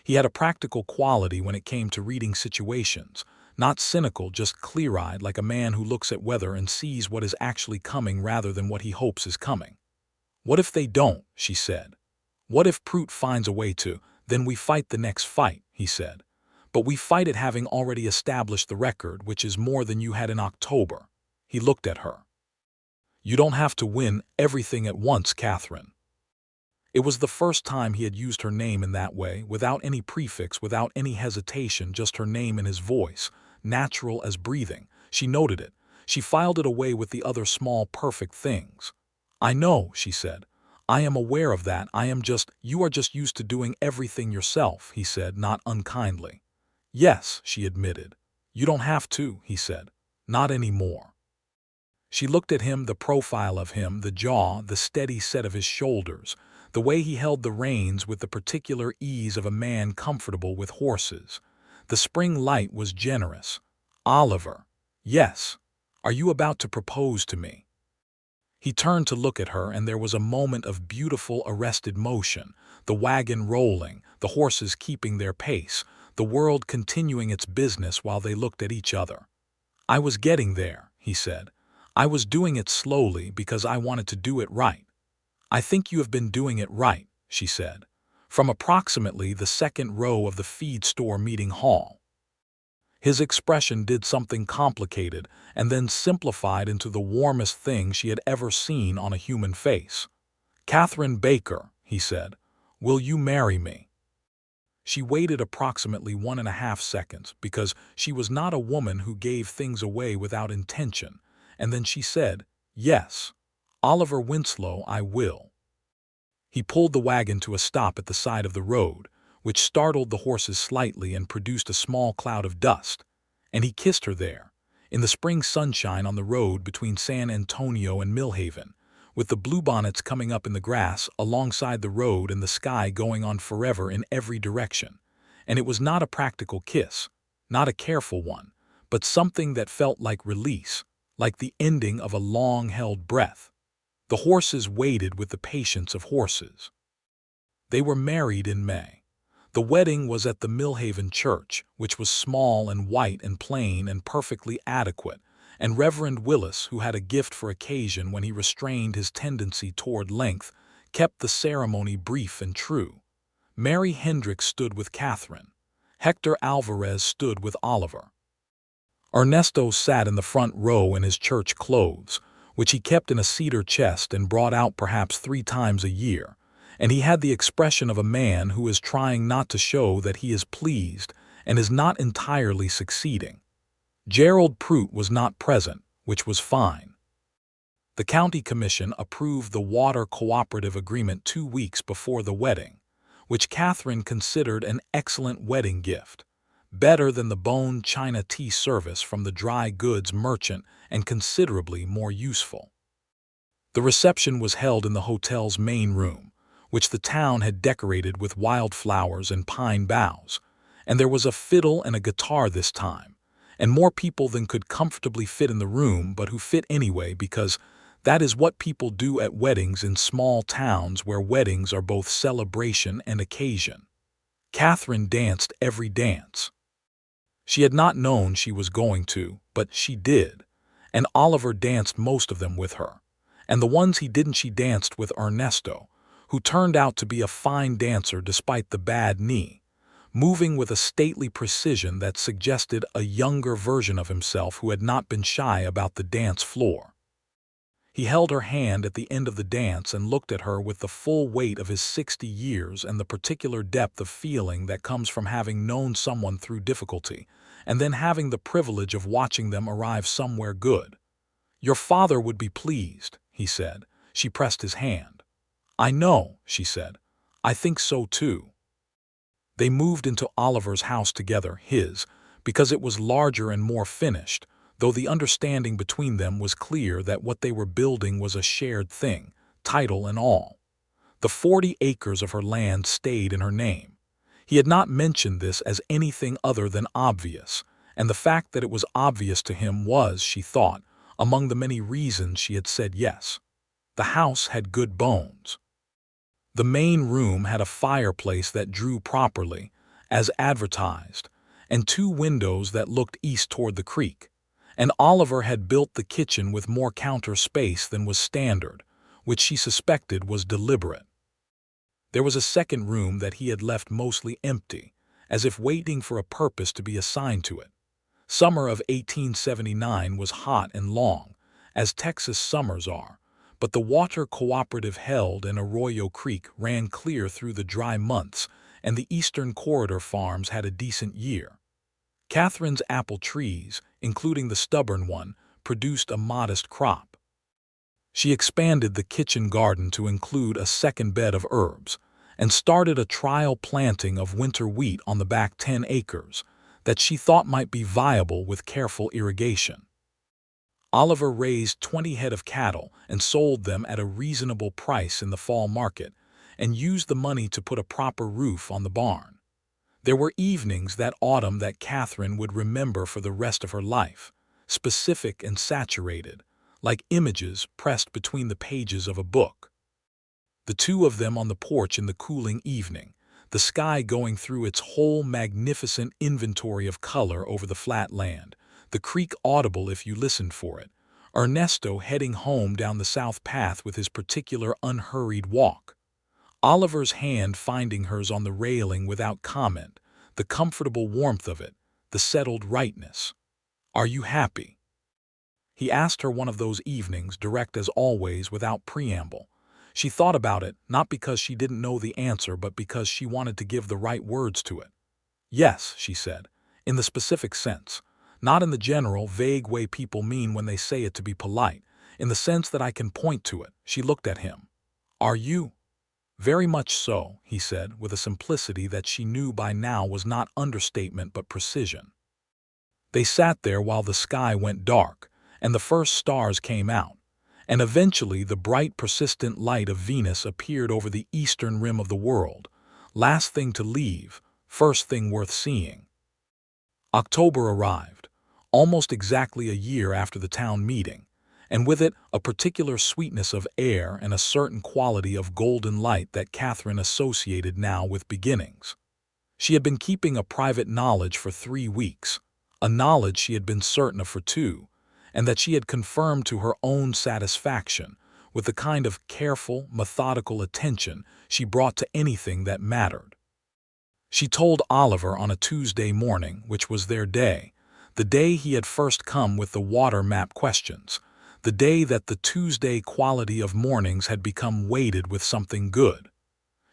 He had a practical quality when it came to reading situations, not cynical, just clear-eyed, like a man who looks at weather and sees what is actually coming rather than what he hopes is coming. "What if they don't?" she said. "What if Prutt finds a way to? Then we fight the next fight," he said. "But we fight it having already established the record, which is more than you had in October." He looked at her. "You don't have to win everything at once, Catherine." It was the first time he had used her name in that way, without any prefix, without any hesitation, just her name in his voice, natural as breathing. She noted it. She filed it away with the other small, perfect things. "I know," she said. "I am aware of that. You are just used to doing everything yourself," he said, not unkindly. "Yes," she admitted. "You don't have to," he said. "Not anymore." She looked at him, the profile of him, the jaw, the steady set of his shoulders, the way he held the reins with the particular ease of a man comfortable with horses. The spring light was generous. "Oliver." "Yes." "Are you about to propose to me?" He turned to look at her, and there was a moment of beautiful arrested motion, the wagon rolling, the horses keeping their pace, the world continuing its business while they looked at each other. "I was getting there," he said. "I was doing it slowly because I wanted to do it right." "I think you have been doing it right," she said, from approximately the 2nd row of the feed store meeting hall. His expression did something complicated and then simplified into the warmest thing she had ever seen on a human face. "Catherine Baker," he said, "will you marry me?" She waited approximately 1.5 seconds because she was not a woman who gave things away without intention, and then she said, "Yes, Oliver Winslow, I will." He pulled the wagon to a stop at the side of the road, which startled the horses slightly and produced a small cloud of dust, and he kissed her there, in the spring sunshine on the road between San Antonio and Millhaven, with the bluebonnets coming up in the grass alongside the road and the sky going on forever in every direction. And it was not a practical kiss, not a careful one, but something that felt like release, like the ending of a long-held breath. The horses waited with the patience of horses. They were married in May. The wedding was at the Millhaven church, which was small and white and plain and perfectly adequate, and Reverend Willis, who had a gift for occasion when he restrained his tendency toward length, kept the ceremony brief and true. Mary Hendricks stood with Catherine. Hector Alvarez stood with Oliver. Ernesto sat in the front row in his church clothes, which he kept in a cedar chest and brought out perhaps 3 times a year, and he had the expression of a man who is trying not to show that he is pleased and is not entirely succeeding. Gerald Prutt was not present, which was fine. The county commission approved the water cooperative agreement 2 weeks before the wedding, which Catherine considered an excellent wedding gift, better than the bone china tea service from the dry goods merchant and considerably more useful. The reception was held in the hotel's main room, which the town had decorated with wildflowers and pine boughs, and there was a fiddle and a guitar this time, and more people than could comfortably fit in the room but who fit anyway because that is what people do at weddings in small towns where weddings are both celebration and occasion. Catherine danced every dance. She had not known she was going to, but she did, and Oliver danced most of them with her. And the ones he didn't, she danced with Ernesto, who turned out to be a fine dancer despite the bad knee, moving with a stately precision that suggested a younger version of himself who had not been shy about the dance floor. He held her hand at the end of the dance and looked at her with the full weight of his 60 years and the particular depth of feeling that comes from having known someone through difficulty, and then having the privilege of watching them arrive somewhere good. "Your father would be pleased," he said. She pressed his hand. "I know," she said. "I think so too." They moved into Oliver's house together, his, because it was larger and more finished, though the understanding between them was clear that what they were building was a shared thing, title and all. The 40 acres of her land stayed in her name. He had not mentioned this as anything other than obvious, and the fact that it was obvious to him was, she thought, among the many reasons she had said yes. The house had good bones. The main room had a fireplace that drew properly, as advertised, and 2 windows that looked east toward the creek. And Oliver had built the kitchen with more counter space than was standard, which she suspected was deliberate. There was a second room that he had left mostly empty, as if waiting for a purpose to be assigned to it. Summer of 1879 was hot and long, as Texas summers are, but the water cooperative held and Arroyo Creek ran clear through the dry months, and the Eastern Corridor farms had a decent year. Catherine's apple trees, including the stubborn one, produced a modest crop. She expanded the kitchen garden to include a second bed of herbs, and started a trial planting of winter wheat on the back 10 acres that she thought might be viable with careful irrigation. Oliver raised 20 head of cattle and sold them at a reasonable price in the fall market, and used the money to put a proper roof on the barn. There were evenings that autumn that Catherine would remember for the rest of her life, specific and saturated, like images pressed between the pages of a book. The 2 of them on the porch in the cooling evening, the sky going through its whole magnificent inventory of color over the flat land, the creek audible if you listened for it, Ernesto heading home down the south path with his particular unhurried walk, Oliver's hand finding hers on the railing without comment, the comfortable warmth of it, the settled rightness. "Are you happy?" He asked her one of those evenings, direct as always, without preamble. She thought about it, not because she didn't know the answer, but because she wanted to give the right words to it. "Yes," she said, "in the specific sense. Not in the general, vague way people mean when they say it to be polite, in the sense that I can point to it." She looked at him. "Are you?" "Very much so," he said, with a simplicity that she knew by now was not understatement but precision. They sat there while the sky went dark, and the first stars came out, and eventually the bright, persistent light of Venus appeared over the eastern rim of the world, last thing to leave, first thing worth seeing. October arrived, almost exactly a year after the town meeting, and with it a particular sweetness of air and a certain quality of golden light that Catherine associated now with beginnings. She had been keeping a private knowledge for 3 weeks, a knowledge she had been certain of for 2, and that she had confirmed to her own satisfaction with the kind of careful, methodical attention she brought to anything that mattered. She told Oliver on a Tuesday morning, which was their day, the day he had first come with the water map questions, the day that the Tuesday quality of mornings had become weighted with something good.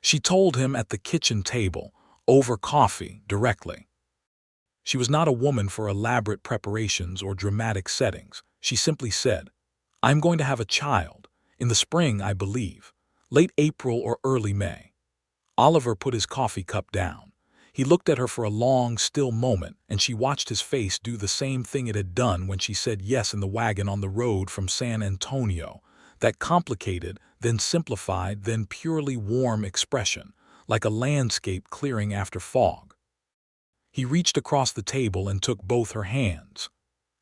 She told him at the kitchen table, over coffee, directly. She was not a woman for elaborate preparations or dramatic settings. She simply said, "I'm going to have a child, in the spring, I believe, late April or early May." Oliver put his coffee cup down. He looked at her for a long, still moment, and she watched his face do the same thing it had done when she said yes in the wagon on the road from San Antonio, that complicated, then simplified, then purely warm expression, like a landscape clearing after fog. He reached across the table and took both her hands.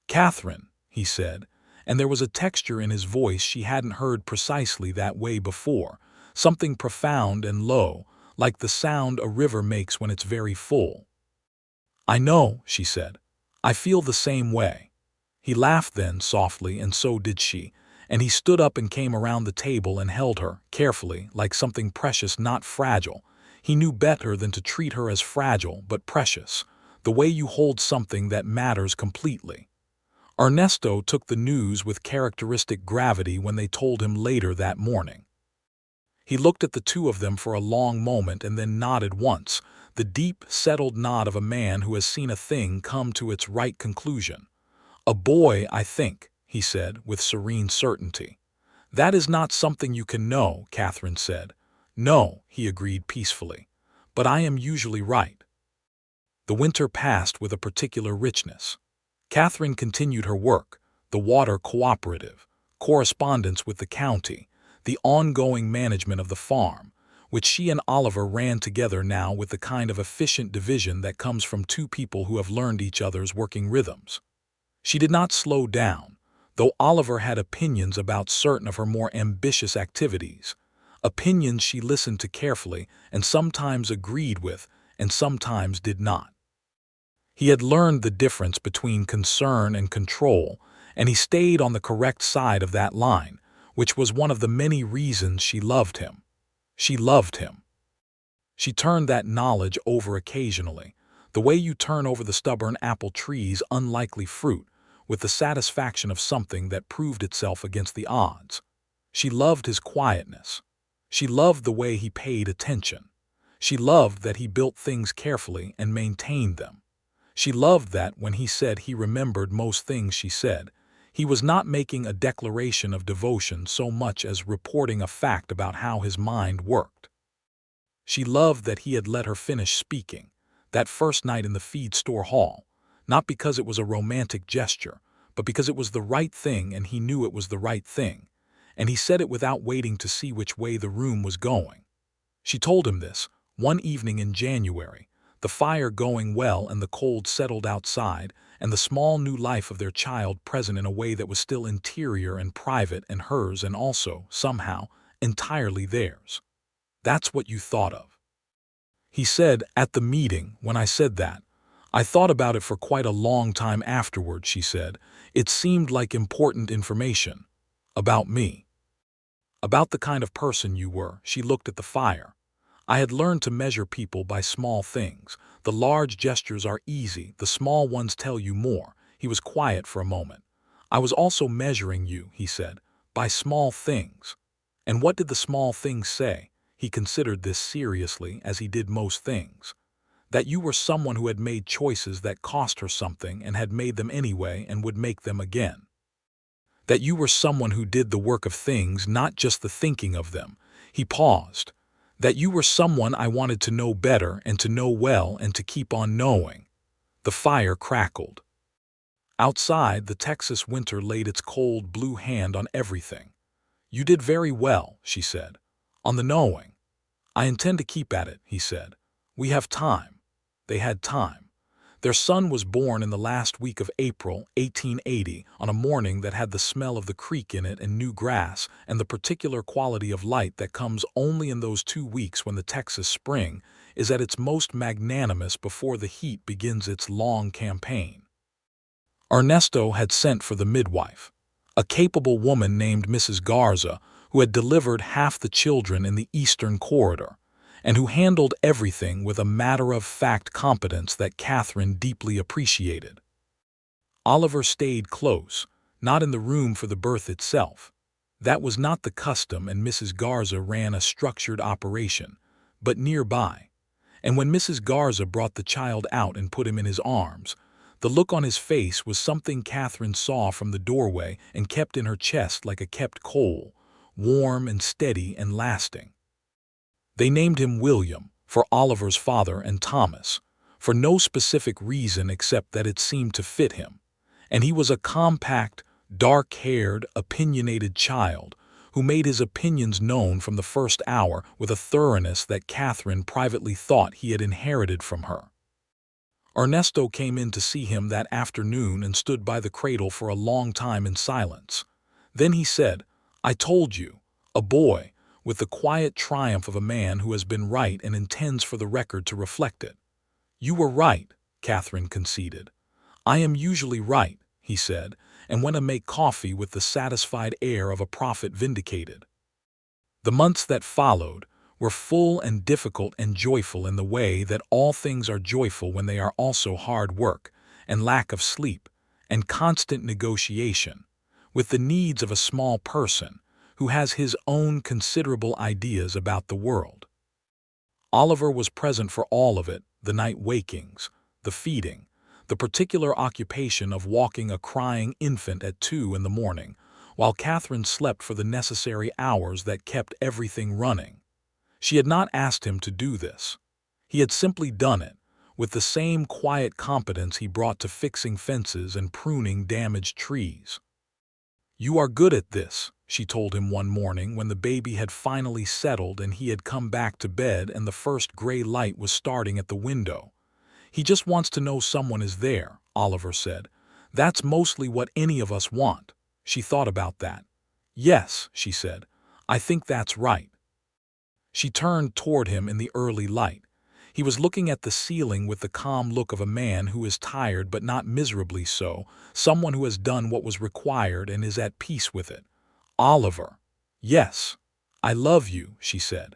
"Catherine," he said, and there was a texture in his voice she hadn't heard precisely that way before, something profound and low, like the sound a river makes when it's very full. "I know," she said. "I feel the same way." He laughed then, softly, and so did she, and he stood up and came around the table and held her, carefully, like something precious, not fragile. He knew better than to treat her as fragile, but precious, the way you hold something that matters completely. Ernesto took the news with characteristic gravity when they told him later that morning. He looked at the two of them for a long moment and then nodded once, the deep, settled nod of a man who has seen a thing come to its right conclusion. "A boy, I think," he said with serene certainty. "That is not something you can know," Catherine said. "No," he agreed peacefully. "But I am usually right." The winter passed with a particular richness. Catherine continued her work, the water cooperative, correspondence with the county, the ongoing management of the farm, which she and Oliver ran together now with the kind of efficient division that comes from two people who have learned each other's working rhythms. She did not slow down, though Oliver had opinions about certain of her more ambitious activities, opinions she listened to carefully and sometimes agreed with and sometimes did not. He had learned the difference between concern and control, and he stayed on the correct side of that line, which was one of the many reasons she loved him. She loved him. She turned that knowledge over occasionally, the way you turn over the stubborn apple tree's unlikely fruit, with the satisfaction of something that proved itself against the odds. She loved his quietness. She loved the way he paid attention. She loved that he built things carefully and maintained them. She loved that when he said he remembered most things she said, he was not making a declaration of devotion so much as reporting a fact about how his mind worked. She loved that he had let her finish speaking, that first night in the feed store hall, not because it was a romantic gesture, but because it was the right thing and he knew it was the right thing, and he said it without waiting to see which way the room was going. She told him this, one evening in January, the fire going well and the cold settled outside, and the small new life of their child present in a way that was still interior and private and hers and also, somehow, entirely theirs. "That's what you thought of." He said, "At the meeting, when I said that. I thought about it for quite a long time afterward," she said. "It seemed like important information. About me. About the kind of person you were." She looked at the fire. "I had learned to measure people by small things. The large gestures are easy, the small ones tell you more." He was quiet for a moment. "I was also measuring you," he said, "by small things." "And what did the small things say?" He considered this seriously, as he did most things. "That you were someone who had made choices that cost her something and had made them anyway and would make them again. That you were someone who did the work of things, not just the thinking of them." He paused. "That you were someone I wanted to know better and to know well and to keep on knowing." The fire crackled. Outside, the Texas winter laid its cold blue hand on everything. "You did very well," she said, "on the knowing." "I intend to keep at it," he said. "We have time." They had time. Their son was born in the last week of April, 1880, on a morning that had the smell of the creek in it and new grass and the particular quality of light that comes only in those 2 weeks when the Texas spring is at its most magnanimous before the heat begins its long campaign. Ernesto had sent for the midwife, a capable woman named Mrs. Garza, who had delivered half the children in the Eastern Corridor, and who handled everything with a matter-of-fact competence that Catherine deeply appreciated. Oliver stayed close, not in the room for the birth itself. That was not the custom, and Mrs. Garza ran a structured operation, but nearby. And when Mrs. Garza brought the child out and put him in his arms, the look on his face was something Catherine saw from the doorway and kept in her chest like a kept coal, warm and steady and lasting. They named him William, for Oliver's father, and Thomas, for no specific reason except that it seemed to fit him, and he was a compact, dark-haired, opinionated child who made his opinions known from the first hour with a thoroughness that Catherine privately thought he had inherited from her. Ernesto came in to see him that afternoon and stood by the cradle for a long time in silence. Then he said, "I told you, a boy," with the quiet triumph of a man who has been right and intends for the record to reflect it. "You were right, Catherine conceded. I am usually right, he said, and went to make coffee with the satisfied air of a prophet vindicated. The months that followed were full and difficult and joyful in the way that all things are joyful when they are also hard work and lack of sleep and constant negotiation with the needs of a small person who has his own considerable ideas about the world. Oliver was present for all of it, the night wakings, the feeding, the particular occupation of walking a crying infant at 2 in the morning, while Catherine slept for the necessary hours that kept everything running. She had not asked him to do this. He had simply done it, with the same quiet competence he brought to fixing fences and pruning damaged trees. You are good at this, she told him one morning when the baby had finally settled and he had come back to bed and the first gray light was starting at the window. He just wants to know someone is there, Oliver said. That's mostly what any of us want. She thought about that. Yes, she said, I think that's right. She turned toward him in the early light. He was looking at the ceiling with the calm look of a man who is tired but not miserably so, someone who has done what was required and is at peace with it. Oliver. Yes. I love you, she said.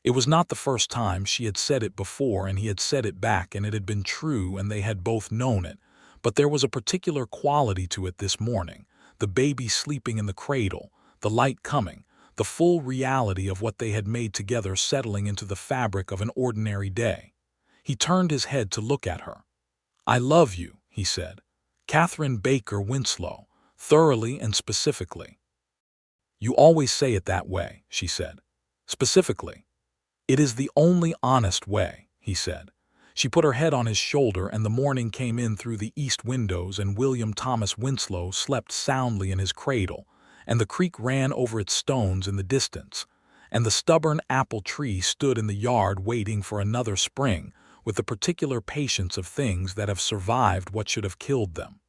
It was not the first time she had said it before, and he had said it back, and it had been true, and they had both known it. But there was a particular quality to it this morning, the baby sleeping in the cradle, the light coming, the full reality of what they had made together settling into the fabric of an ordinary day. He turned his head to look at her. I love you, he said. Catherine Baker Winslow, thoroughly and specifically. You always say it that way, she said. Specifically. It is the only honest way, he said. She put her head on his shoulder, and the morning came in through the east windows, and William Thomas Winslow slept soundly in his cradle, and the creek ran over its stones in the distance, and the stubborn apple tree stood in the yard waiting for another spring with the particular patience of things that have survived what should have killed them.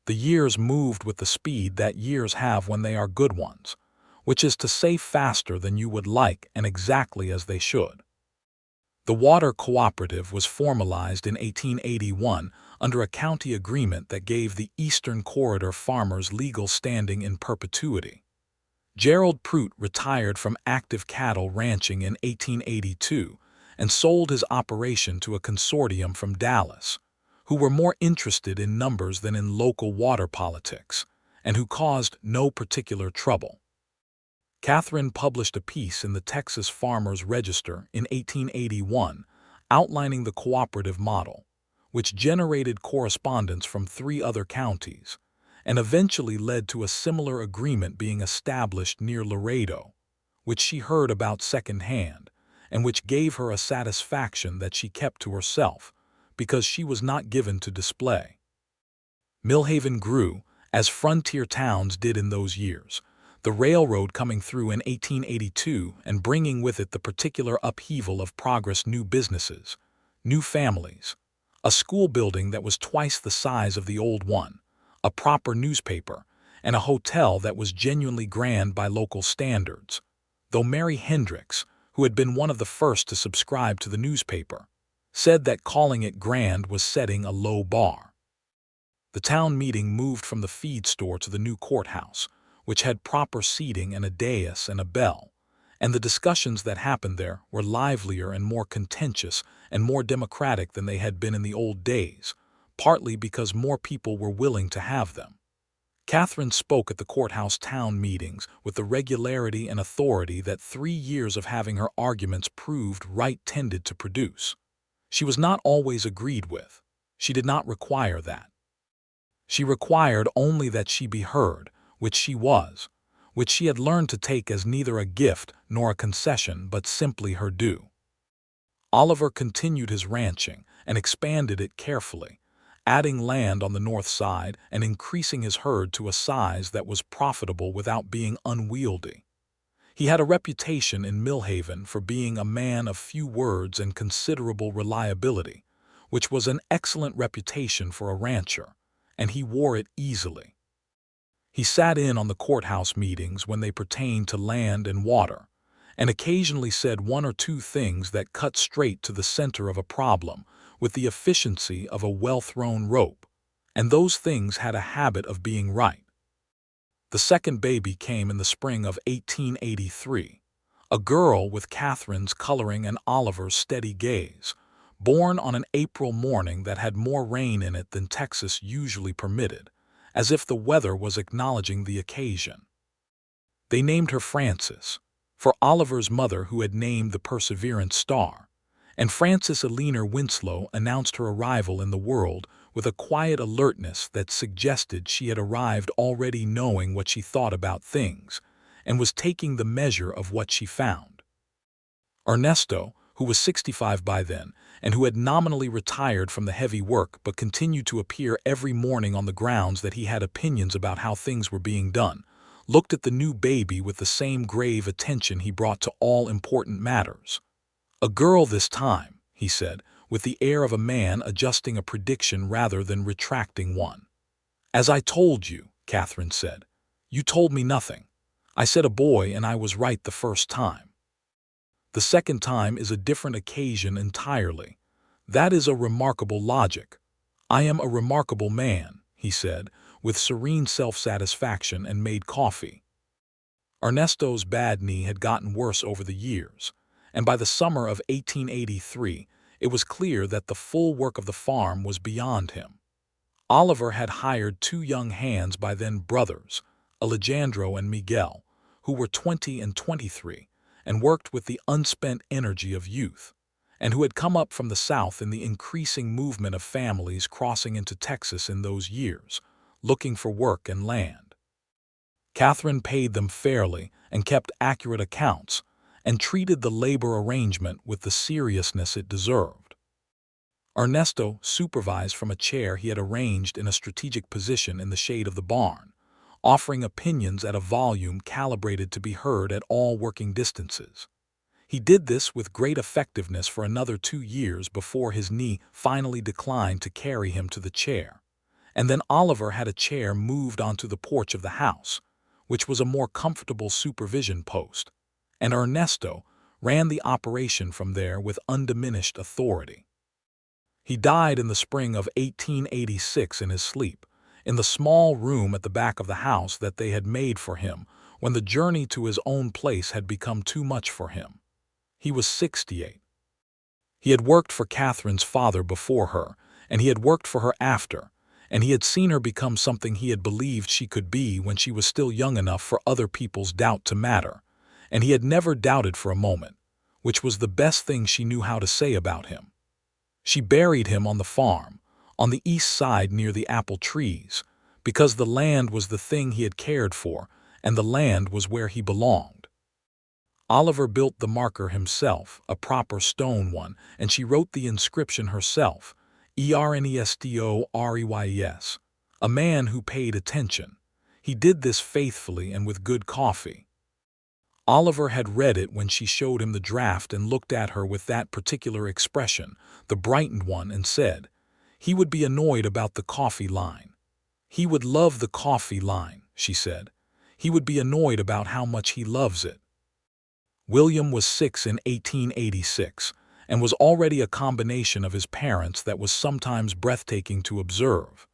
The years moved with the speed that years have when they are good ones, which is to say faster than you would like and exactly as they should. The water cooperative was formalized in 1881 under a county agreement that gave the Eastern Corridor farmers legal standing in perpetuity. Gerald Prout retired from active cattle ranching in 1882 and sold his operation to a consortium from Dallas, who were more interested in numbers than in local water politics, and who caused no particular trouble. Catherine published a piece in the Texas Farmers Register in 1881 outlining the cooperative model, which generated correspondence from 3 other counties, and eventually led to a similar agreement being established near Laredo, which she heard about secondhand, and which gave her a satisfaction that she kept to herself, because she was not given to display. Millhaven grew, as frontier towns did in those years, the railroad coming through in 1882 and bringing with it the particular upheaval of progress, new businesses, new families, a school building that was twice the size of the old one, a proper newspaper, and a hotel that was genuinely grand by local standards, though Mary Hendricks, who had been one of the first to subscribe to the newspaper, said that calling it grand was setting a low bar. The town meeting moved from the feed store to the new courthouse, which had proper seating and a dais and a bell, and the discussions that happened there were livelier and more contentious and more democratic than they had been in the old days, partly because more people were willing to have them. Catherine spoke at the courthouse town meetings with the regularity and authority that 3 years of having her arguments proved right tended to produce. She was not always agreed with. She did not require that. She required only that she be heard, which she was, which she had learned to take as neither a gift nor a concession but simply her due. Oliver continued his ranching and expanded it carefully, adding land on the north side and increasing his herd to a size that was profitable without being unwieldy. He had a reputation in Millhaven for being a man of few words and considerable reliability, which was an excellent reputation for a rancher, and he wore it easily. He sat in on the courthouse meetings when they pertained to land and water, and occasionally said one or two things that cut straight to the center of a problem with the efficiency of a well-thrown rope, and those things had a habit of being right. The second baby came in the spring of 1883, a girl with Catherine's coloring and Oliver's steady gaze, born on an April morning that had more rain in it than Texas usually permitted, as if the weather was acknowledging the occasion. They named her Frances, for Oliver's mother who had named the Perseverance star, and Frances Eleanor Winslow announced her arrival in the world with a quiet alertness that suggested she had arrived already knowing what she thought about things and was taking the measure of what she found. Ernesto, who was 65 by then and who had nominally retired from the heavy work but continued to appear every morning on the grounds that he had opinions about how things were being done, looked at the new baby with the same grave attention he brought to all important matters. "A girl this time," he said, with the air of a man adjusting a prediction rather than retracting one. "As I told you," Catherine said. "You told me nothing. I said a boy and I was right the first time. The second time is a different occasion entirely. That is a remarkable logic. I am a remarkable man," he said, with serene self-satisfaction, and made coffee. Ernesto's bad knee had gotten worse over the years, and by the summer of 1883 it was clear that the full work of the farm was beyond him. Oliver had hired two young hands by then brothers, Alejandro and Miguel, who were 20 and 23, and worked with the unspent energy of youth, and who had come up from the South in the increasing movement of families crossing into Texas in those years, looking for work and land. Catherine paid them fairly and kept accurate accounts, and treated the labor arrangement with the seriousness it deserved. Ernesto supervised from a chair he had arranged in a strategic position in the shade of the barn, offering opinions at a volume calibrated to be heard at all working distances. He did this with great effectiveness for another 2 years before his knee finally declined to carry him to the chair, and then Oliver had a chair moved onto the porch of the house, which was a more comfortable supervision post, and Ernesto ran the operation from there with undiminished authority. He died in the spring of 1886 in his sleep, in the small room at the back of the house that they had made for him when the journey to his own place had become too much for him. He was 68. He had worked for Catherine's father before her, and he had worked for her after, and he had seen her become something he had believed she could be when she was still young enough for other people's doubt to matter, and he had never doubted for a moment, which was the best thing she knew how to say about him. She buried him on the farm, on the east side near the apple trees, because the land was the thing he had cared for, and the land was where he belonged. Oliver built the marker himself, a proper stone one, and she wrote the inscription herself, Ernesto, a man who paid attention. He did this faithfully and with good coffee. Oliver had read it when she showed him the draft and looked at her with that particular expression, the brightened one, and said, he would be annoyed about the coffee line. He would love the coffee line, she said. He would be annoyed about how much he loves it. William was 6 in 1886, and was already a combination of his parents that was sometimes breathtaking to observe.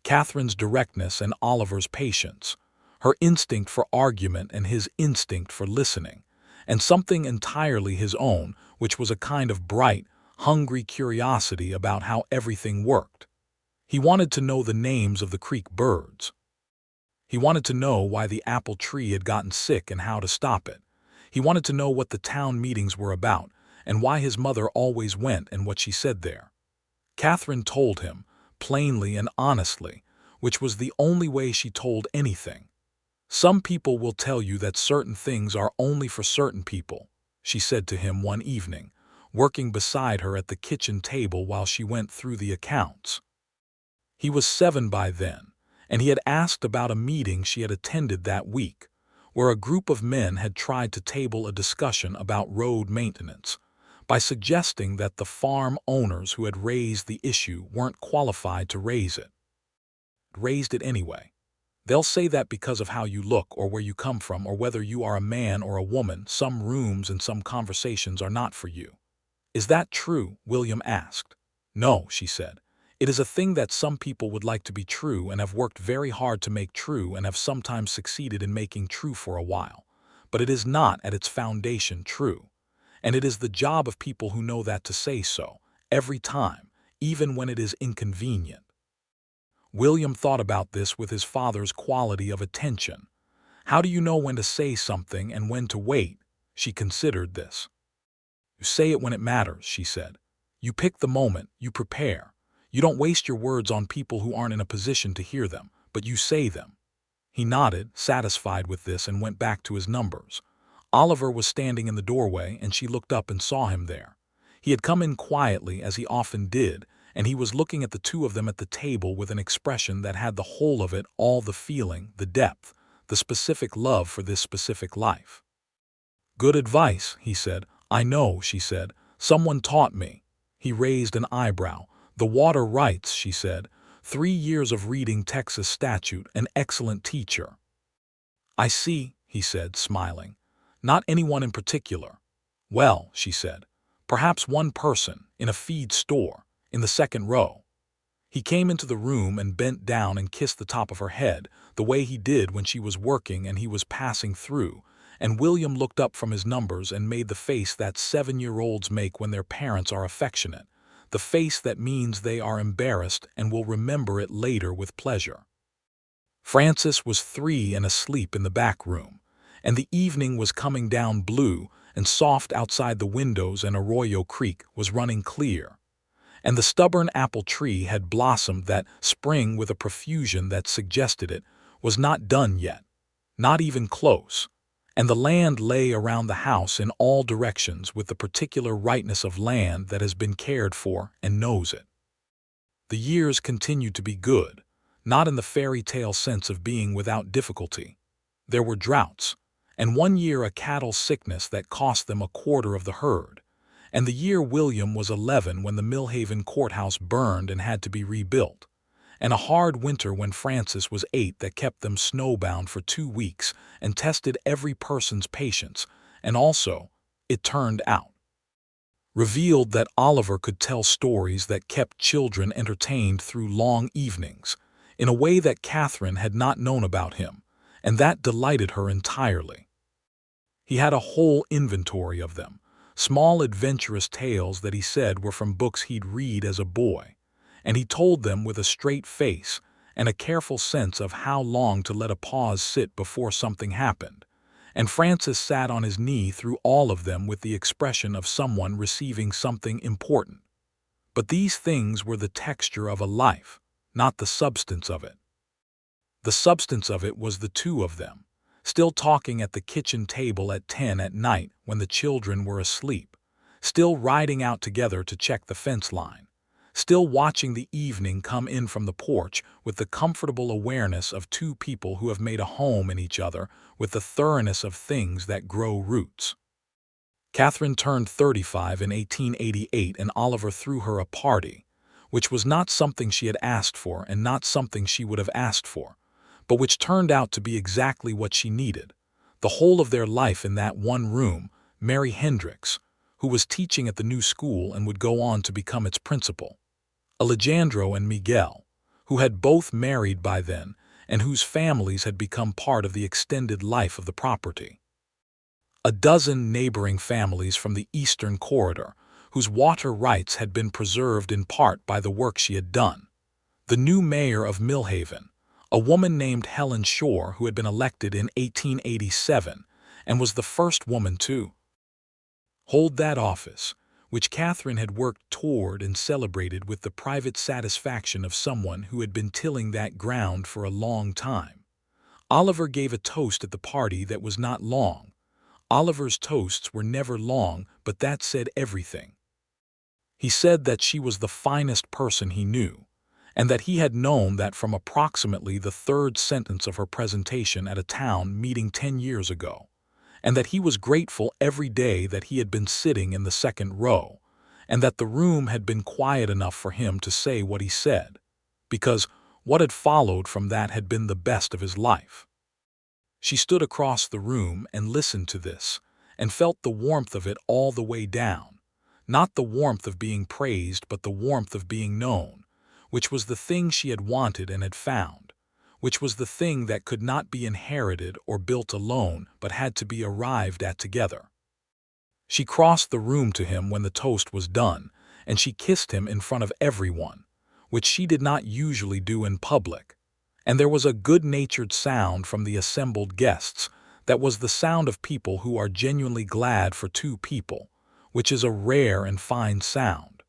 Catherine's directness and Oliver's patience, her instinct for argument and his instinct for listening, and something entirely his own, which was a kind of bright, hungry curiosity about how everything worked. He wanted to know the names of the creek birds. He wanted to know why the apple tree had gotten sick and how to stop it. He wanted to know what the town meetings were about, and why his mother always went and what she said there. Catherine told him, plainly and honestly, which was the only way she told anything. Some people will tell you that certain things are only for certain people, she said to him one evening, working beside her at the kitchen table while she went through the accounts. He was 7 by then, and he had asked about a meeting she had attended that week, where a group of men had tried to table a discussion about road maintenance, by suggesting that the farm owners who had raised the issue weren't qualified to raise it. Raised it anyway. They'll say that because of how you look or where you come from or whether you are a man or a woman, some rooms and some conversations are not for you. Is that true? William asked. No, she said. It is a thing that some people would like to be true and have worked very hard to make true and have sometimes succeeded in making true for a while. But it is not at its foundation true. And it is the job of people who know that to say so, every time, even when it is inconvenient. William thought about this with his father's quality of attention. How do you know when to say something and when to wait? She considered this. You say it when it matters, she said. You pick the moment, you prepare. You don't waste your words on people who aren't in a position to hear them, but you say them. He nodded, satisfied with this, and went back to his numbers. Oliver was standing in the doorway, and she looked up and saw him there. He had come in quietly, as he often did, and he was looking at the two of them at the table with an expression that had the whole of it, all the feeling, the depth, the specific love for this specific life. Good advice, he said. I know, she said. Someone taught me. He raised an eyebrow. The water rights, she said. 3 years of reading Texas statute, an excellent teacher. I see, he said, smiling. Not anyone in particular. Well, she said, perhaps one person, in a feed store, in the second row. He came into the room and bent down and kissed the top of her head, the way he did when she was working and he was passing through, and William looked up from his numbers and made the face that 7-year-olds make when their parents are affectionate, the face that means they are embarrassed and will remember it later with pleasure. Francis was 3 and asleep in the back room, and the evening was coming down blue and soft outside the windows, and Arroyo Creek was running clear. And the stubborn apple tree had blossomed that spring with a profusion that suggested it was not done yet, not even close. And the land lay around the house in all directions with the particular rightness of land that has been cared for and knows it. The years continued to be good, not in the fairy tale sense of being without difficulty. There were droughts, and 1 year a cattle sickness that cost them 1/4 of the herd, and the year William was 11 when the Millhaven courthouse burned and had to be rebuilt, and a hard winter when Francis was 8 that kept them snowbound for 2 weeks and tested every person's patience, and also, it turned out, revealed that Oliver could tell stories that kept children entertained through long evenings, in a way that Catherine had not known about him, and that delighted her entirely. He had a whole inventory of them, small adventurous tales that he said were from books he'd read as a boy, and he told them with a straight face and a careful sense of how long to let a pause sit before something happened, and Francis sat on his knee through all of them with the expression of someone receiving something important. But these things were the texture of a life, not the substance of it. The substance of it was the two of them, still talking at the kitchen table at 10 at night when the children were asleep, still riding out together to check the fence line, still watching the evening come in from the porch with the comfortable awareness of two people who have made a home in each other with the thoroughness of things that grow roots. Catherine turned 35 in 1888 and Oliver threw her a party, which was not something she had asked for and not something she would have asked for, but which turned out to be exactly what she needed. The whole of their life in that one room, Mary Hendricks, who was teaching at the new school and would go on to become its principal, Alejandro and Miguel, who had both married by then and whose families had become part of the extended life of the property. A dozen neighboring families from the Eastern Corridor, whose water rights had been preserved in part by the work she had done. The new mayor of Millhaven, a woman named Helen Shore, who had been elected in 1887 and was the first woman to hold that office, which Catherine had worked toward and celebrated with the private satisfaction of someone who had been tilling that ground for a long time. Oliver gave a toast at the party that was not long. Oliver's toasts were never long, but that said everything. He said that she was the finest person he knew, and that he had known that from approximately the 3rd sentence of her presentation at a town meeting 10 years ago, and that he was grateful every day that he had been sitting in the 2nd row, and that the room had been quiet enough for him to say what he said, because What had followed from that had been the best of his life. She stood across the room and listened to this, and felt the warmth of it all the way down. Not the warmth of being praised, but the warmth of being known, which was the thing she had wanted and had found, which was the thing that could not be inherited or built alone, but had to be arrived at together. She crossed the room to him when the toast was done, and she kissed him in front of everyone, which she did not usually do in public. And there was a good-natured sound from the assembled guests that was the sound of people who are genuinely glad for two people, which is a rare and fine sound.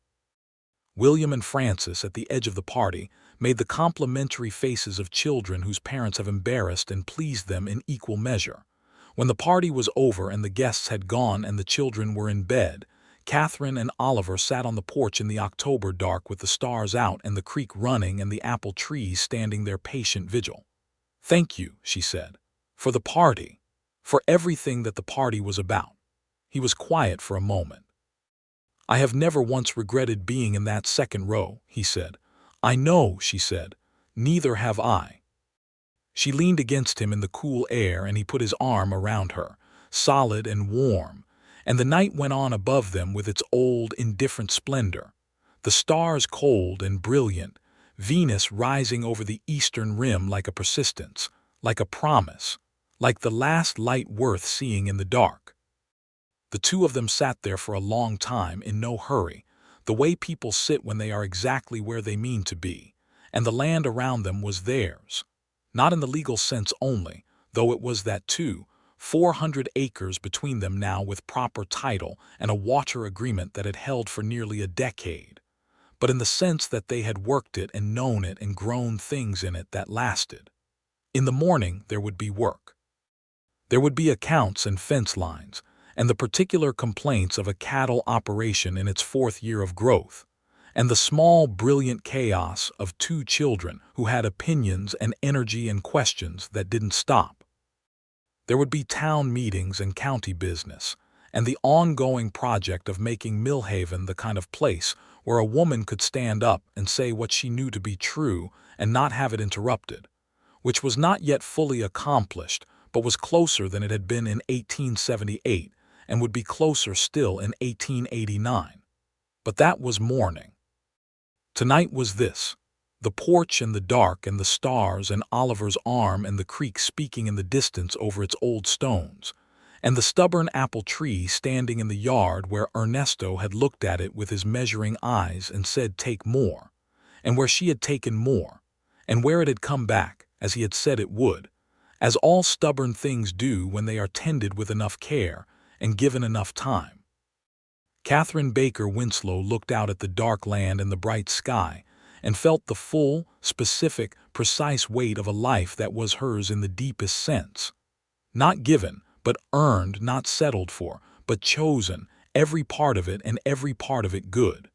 William and Francis, at the edge of the party, made the complimentary faces of children whose parents have embarrassed and pleased them in equal measure. When the party was over and the guests had gone and the children were in bed, Catherine and Oliver sat on the porch in the October dark with the stars out and the creek running and the apple trees standing their patient vigil. "Thank you," she said, "for the party, for everything that the party was about." He was quiet for a moment. "I have never once regretted being in that second row," he said. "I know," she said. "Neither have I." She leaned against him in the cool air and he put his arm around her, solid and warm, and the night went on above them with its old, indifferent splendor, the stars cold and brilliant, Venus rising over the eastern rim like a persistence, like a promise, like the last light worth seeing in the dark. The two of them sat there for a long time in no hurry, the way people sit when they are exactly where they mean to be, and the land around them was theirs. Not in the legal sense only, though it was that too, 400 acres between them now with proper title and a water agreement that had held for nearly a decade, but in the sense that they had worked it and known it and grown things in it that lasted. In the morning there would be work. There would be accounts and fence lines, and the particular complaints of a cattle operation in its 4th year of growth, and the small, brilliant chaos of two children who had opinions and energy and questions that didn't stop. There would be town meetings and county business, and the ongoing project of making Millhaven the kind of place where a woman could stand up and say what she knew to be true and not have it interrupted, which was not yet fully accomplished, but was closer than it had been in 1878 and would be closer still in 1889. But that was morning. Tonight was this: the porch and the dark and the stars and Oliver's arm and the creek speaking in the distance over its old stones, and the stubborn apple tree standing in the yard where Ernesto had looked at it with his measuring eyes and said, "Take more," and where she had taken more, and where it had come back, as he had said it would, as all stubborn things do when they are tended with enough care and given enough time. Catherine Baker Winslow looked out at the dark land and the bright sky and felt the full, specific, precise weight of a life that was hers in the deepest sense. Not given, but earned, not settled for, but chosen, every part of it and every part of it good.